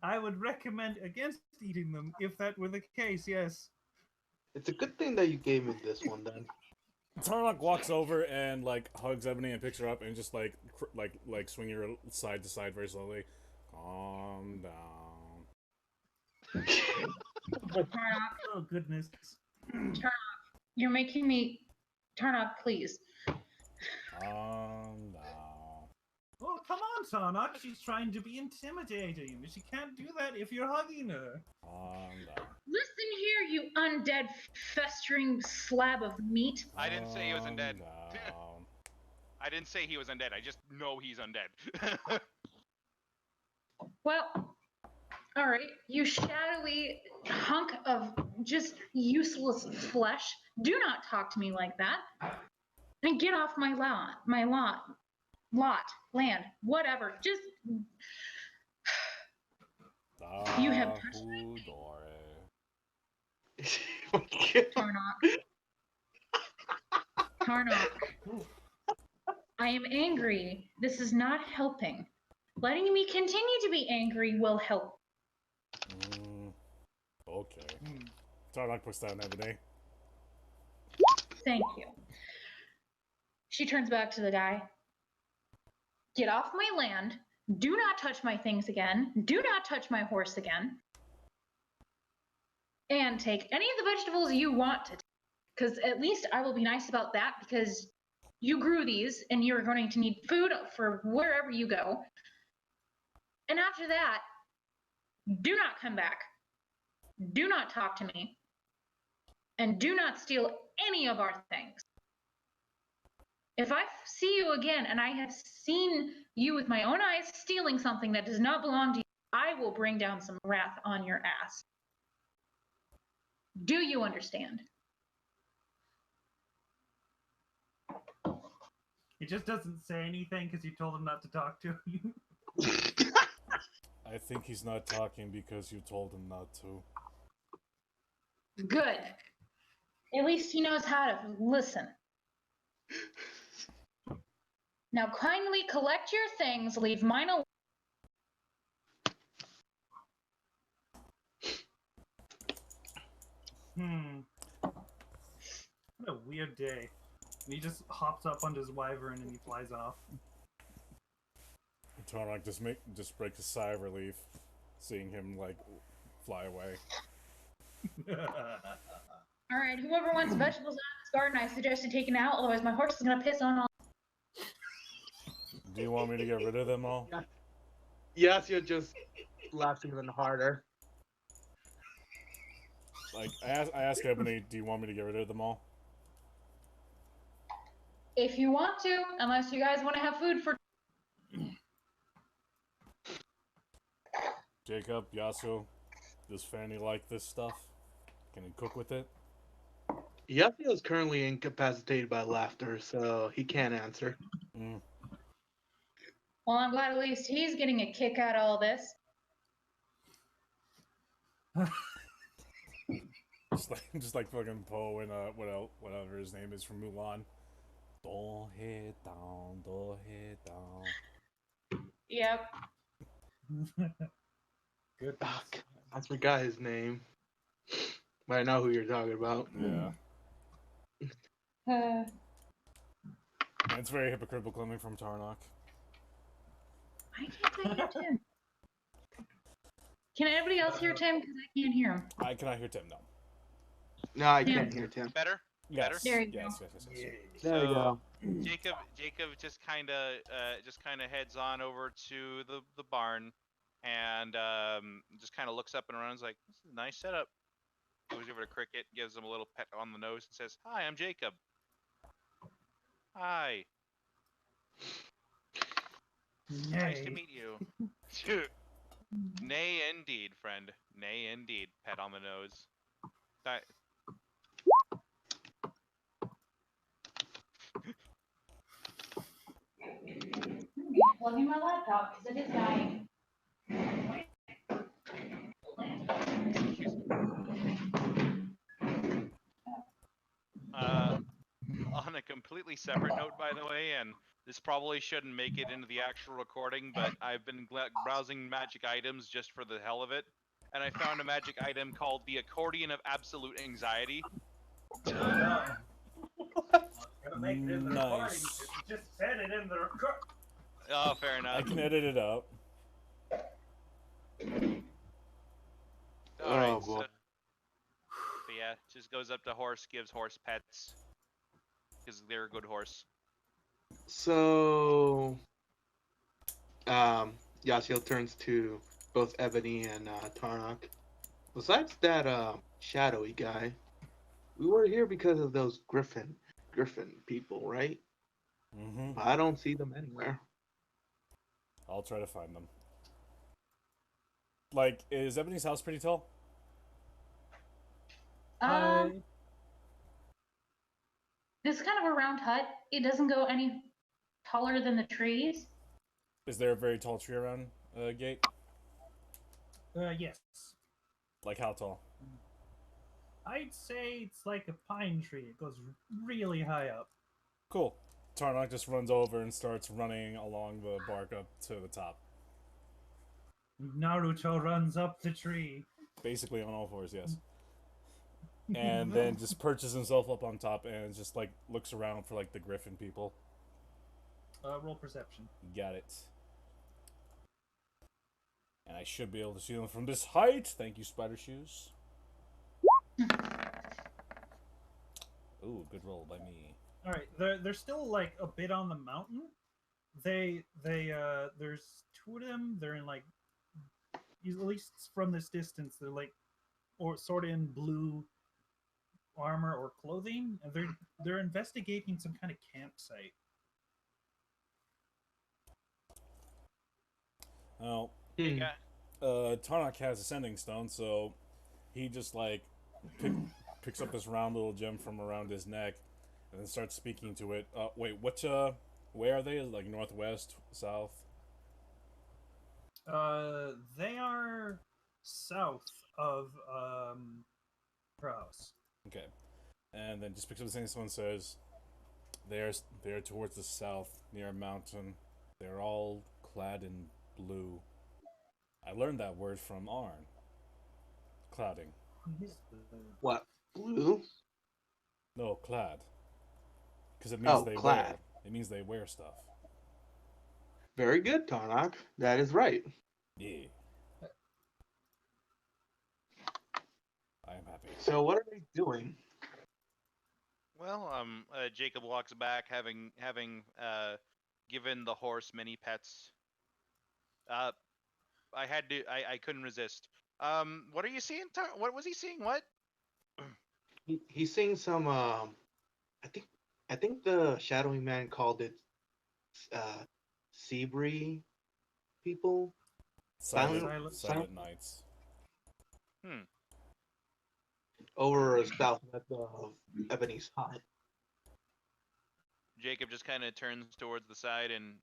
I would recommend against eating them if that were the case, yes. It's a good thing that you gave me this one then. Tarnock walks over and like hugs Ebony and picks her up and just like swinging her side to side very slowly. Calm down. Tarnock, Oh goodness. you're making me. Tarnock, please. Calm down. Oh, come on, Tarnock. She's trying to be intimidating. She can't do that if you're hugging her. Calm down. Listen here, you undead, festering slab of meat. I didn't say he was undead. Down. I didn't say he was undead. I just know he's undead. Well, all right, you shadowy hunk of just useless flesh. Do not talk to me like that. And get off my land, whatever. Just you have touched me. Tarnock. I am angry. This is not helping. Letting me continue to be angry will help. Okay. Tarnock puts down Ebony. Thank you. She turns back to the guy. Get off my land. Do not touch my things again. Do not touch my horse again. And take any of the vegetables you want to take. Because at least I will be nice about that because you grew these and you're going to need food for wherever you go. And after that, do not come back. Do not talk to me. And do not steal any of our things. If I see you again and I have seen you with my own eyes stealing something that does not belong to you, I will bring down some wrath on your ass. Do you understand? He just doesn't say anything because you told him not to talk to you. I think he's not talking because you told him not to. Good. At least he knows how to listen. Now kindly collect your things, leave mine alone. What a weird day. And he just hops up onto his wyvern and he flies off. Tarnock just breaks a sigh of relief, seeing him like fly away. All right, whoever wants vegetables out of this garden, I suggest you take it out, otherwise my horse is gonna piss on all. Do you want me to get rid of them all? Yes, you're just laughing even harder. Like, I ask Ebony, do you want me to get rid of them all? If you want to, unless you guys want to have food for. Jacob, Yasuo, does Fanny like this stuff? Can he cook with it? Yasuo is currently incapacitated by laughter, so he can't answer. Well, I'm glad at least he's getting a kick out of all this. just like fucking Poe and whatever his name is from Mulan. Don't hit down, don't hit down. Yep. Good. I forgot his name. But I know who you're talking about. Yeah. Uh, And it's very hypocritical coming from Tarnock. I can't hear Tim. Can anybody else hear Tim? Because I can't hear him. I cannot hear Tim, no. No, I can't hear Tim. Better? Yes. There you yes, go. yes. There you go. Jacob just kind of heads on over to the barn, and just kind of looks up and around. And is like, "This is a nice setup." Goes over to Cricket, gives him a little pet on the nose, and says, "Hi, I'm Jacob." Hi. Nice to meet you. Nay, indeed, friend. Nay, indeed. Pet on the nose. plugging my laptop because it is dying. On a completely separate note, by the way, and this probably shouldn't make it into the actual recording, but I've been browsing magic items just for the hell of it, and I found a magic item called the Accordion of Absolute Anxiety. Gonna make it in the recording. Nice. You just said it in the record. Oh, fair enough. I can edit it out. Alright, Oh, boy. so but yeah, just goes up to horse, gives horse pets. Because they're a good horse. So, Yasiel turns to both Ebony and Tarnak. Besides that shadowy guy, we were here because of those Griffin people, right? Mm-hmm. But I don't see them anywhere. I'll try to find them. Like, is Ebony's house pretty tall? This is kind of a round hut. It doesn't go any taller than the trees. Is there a very tall tree around gate? Yes. Like how tall? I'd say it's like a pine tree. It goes really high up. Cool. Tarnak just runs over and starts running along the bark up to the top. Naruto runs up the tree. Basically on all fours, yes. And then just perches himself up on top and just like looks around for like the Griffin people. Roll perception. Got it. And I should be able to see them from this height. Thank you, Spider Shoes. Ooh, good roll by me. All right, they're still like a bit on the mountain. There's two of them. They're in like, at least from this distance, they're like, or sort of in blue armor or clothing. And they're investigating some kind of campsite. Well, Yeah. Tarnak has a sending stone, so he just like picks up this round little gem from around his neck, and then starts speaking to it. Wait, where are they? Like northwest, south? They are south of her house. Okay, and then just picks up the sending stone and says, "They're towards the south, near a mountain. They're all clad in blue. I learned that word from Arn. Clouding. What? Blue? No, clad. Because it means clad. wear. It means they wear stuff. Very good, Tarnak. That is right. Yeah. I am happy. So what are they doing? Well, Jacob walks back, having given the horse many pets. I couldn't resist. What are you seeing? What was he seeing? What? He's seeing some. I think the shadowy man called it Seabree people. Silent Knights. Over southwest of Ebony's hut. Jacob just kind of turns towards the side and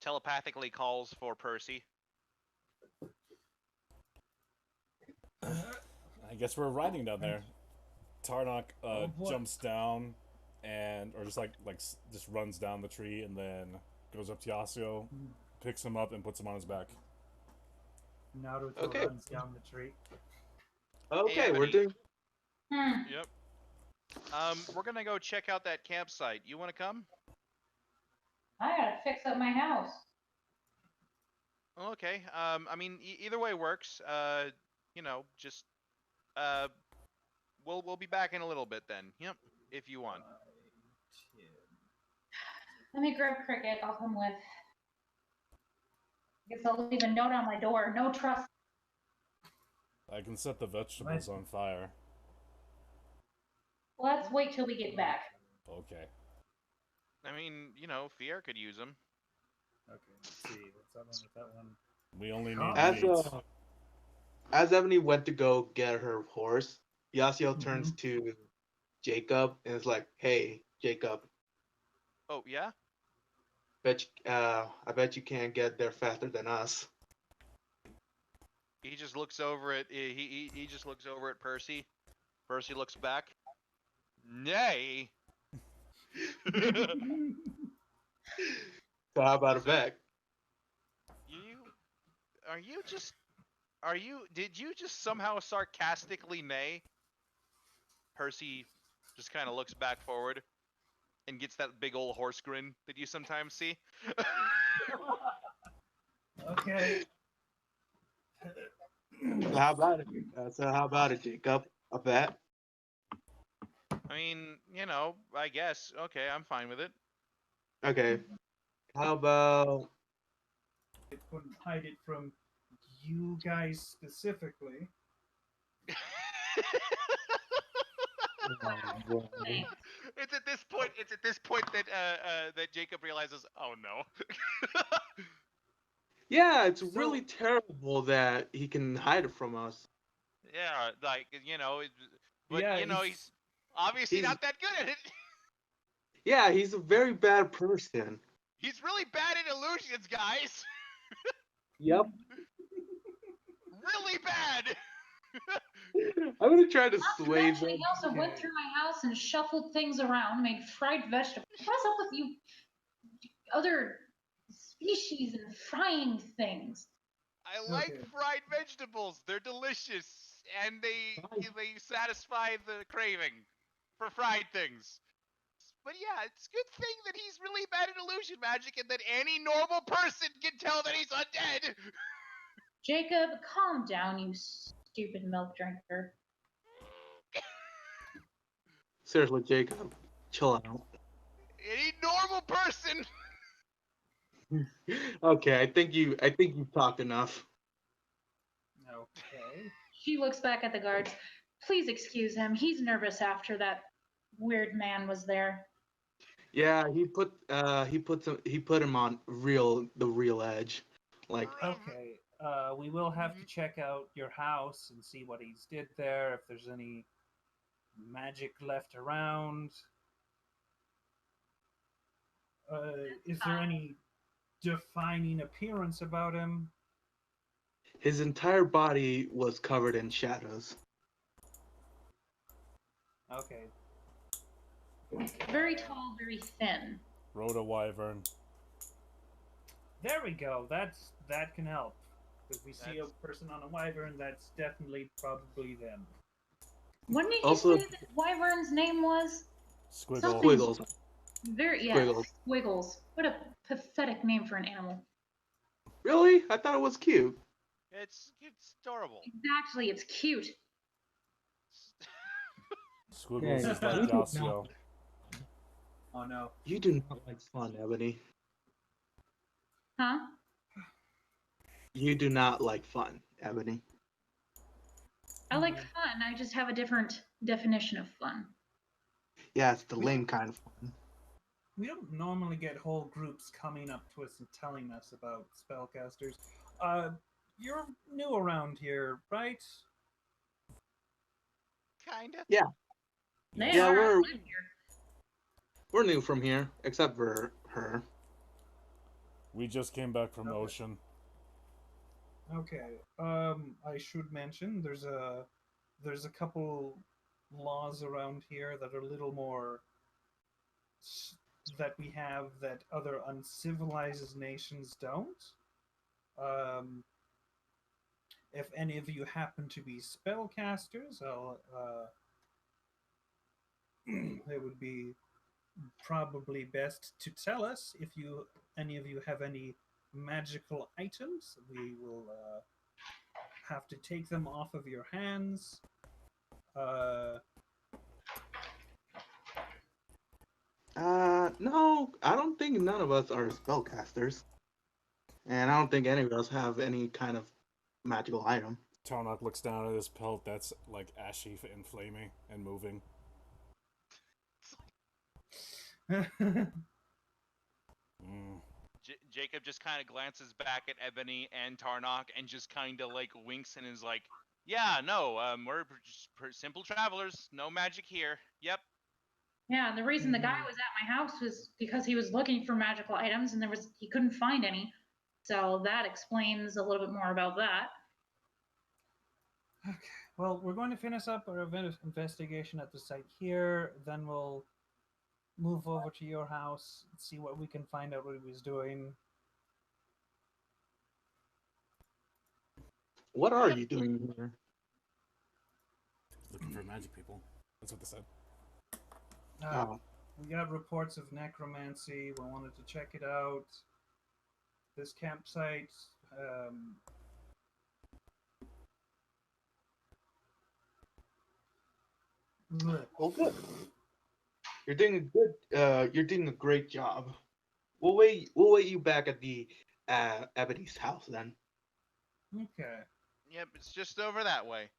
telepathically calls for Percy. I guess we're riding down there. Tarnak jumps down or just runs down the tree and then goes up to Yasuo, picks him up and puts him on his back. Naruto runs down the tree. Okay, we're doing. Yep. We're gonna go check out that campsite. You want to come? I gotta fix up my house. Okay. I mean, either way works. Just we'll be back in a little bit then. Yep, if you want. Let me grab Cricket. I'll come with. I guess I'll leave a note on my door. No trust. I can set the vegetables on fire. Let's wait till we get back. Okay. I mean, Fier could use them. Okay, let's see. What's that one with that one? We only need meat. As Ebony went to go get her horse, Yasiel turns to Jacob and is like, "Hey, Jacob." Oh, yeah? I bet you can't get there faster than us. He just looks over at he just looks over at Percy. Percy looks back. Nay. So how about a So bet? did you just somehow sarcastically neigh? Percy just kind of looks back forward and gets that big old horse grin that you sometimes see. Okay. So how about it? Jacob? A bet? I mean, I guess. Okay, I'm fine with it. Okay. How about It couldn't hide it from you guys specifically. It's at this point. It's at this point that that Jacob realizes, oh no. Yeah, it's really terrible that he can hide it from us. Yeah, like but Yeah, he's obviously he's- not that good at it. Yeah, he's a very bad person. He's really bad at illusions, guys. Yep. Really bad. I'm gonna try to Not to sway mention, them. he also went through my house and shuffled things around, made fried vegetables. What is up with you other species and frying things? I like Okay. fried vegetables. They're delicious, and they satisfy the craving for fried things. But yeah, it's a good thing that he's really bad at illusion magic, and that any normal person can tell that he's undead. Jacob, calm down, you stupid milk drinker. Seriously, Jacob, chill out. Any normal person. Okay, I think you've talked enough. Okay. She looks back at the guards. Please excuse him. He's nervous after that weird man was there. Yeah, he put him on the real edge. Like Okay. We will have to check out your house and see what he's did there. If there's any magic left around. Is there any defining appearance about him? his entire body was covered in shadows. Okay. Very tall, very thin. Rhoda Wyvern. There we go. That can help. If we see a person on a wyvern, that's definitely probably them. What did you Also- say that Wyvern's name was? Squiggle. Something- Squiggles. Very, yeah. Squiggles. Squiggles. What a pathetic name for an animal. Really? I thought it was cute. It's adorable. Exactly, it's cute. Squiggles Yeah, is like you do not- Yasuo. Oh no. You do not like fun, Ebony. Huh? You do not like fun, Ebony. I like fun. I just have a different definition of fun. Yeah, it's the lame kind of fun. We don't normally get whole groups coming up to us and telling us about spellcasters. You're new around here, right? Kinda. They Yeah, are. I we're- live here. We're new from here, except for her. We just came back from the Okay. ocean. Okay. I should mention there's a couple laws around here that are a little more that we have that other uncivilized nations don't. If any of you happen to be spellcasters, it would be probably best to tell us if any of you have any magical items. We will have to take them off of your hands. No, I don't think none of us are spellcasters. And I don't think any of us have any kind of magical item. Tarnok looks down at his pelt that's like ashy and flaming and moving. Mm. Jacob just kind of glances back at Ebony and Tarnok and just kind of like winks and is like, "Yeah, no, we're just simple travelers. No magic here. Yep." Yeah, and the reason the guy was at my house was because he was looking for magical items and he couldn't find any. So that explains a little bit more about that. Okay. Well, we're going to finish up our investigation at the site here. Then we'll move over to your house, see what we can find out what he was doing. What are you doing here? Looking for magic people. That's what they said. Oh. We got reports of necromancy. We wanted to check it out. This campsite. Well, good. You're doing a good. You're doing a great job. We'll wait you back at the Ebony's house then. Okay. Yep, it's just over that way.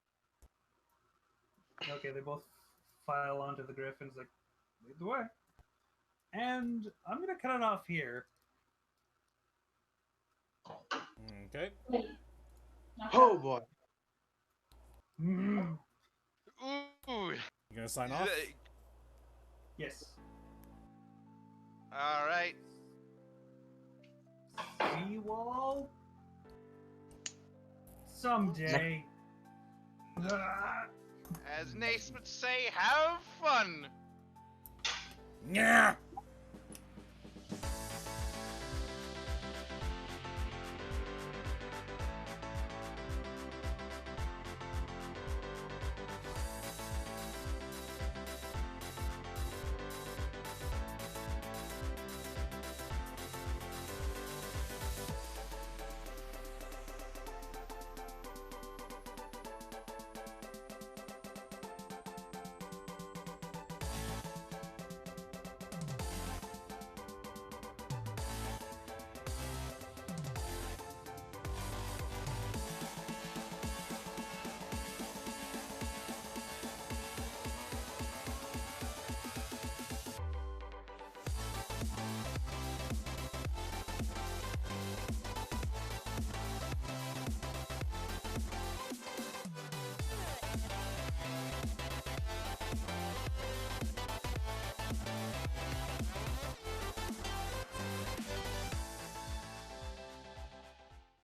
Okay, they both file onto the griffins like, lead the way. And I'm gonna cut it off here. Okay. Oh boy. Mm. Ooh. You gonna sign off? Yes. All right. See you all someday. As Nace would say, have fun. Yeah.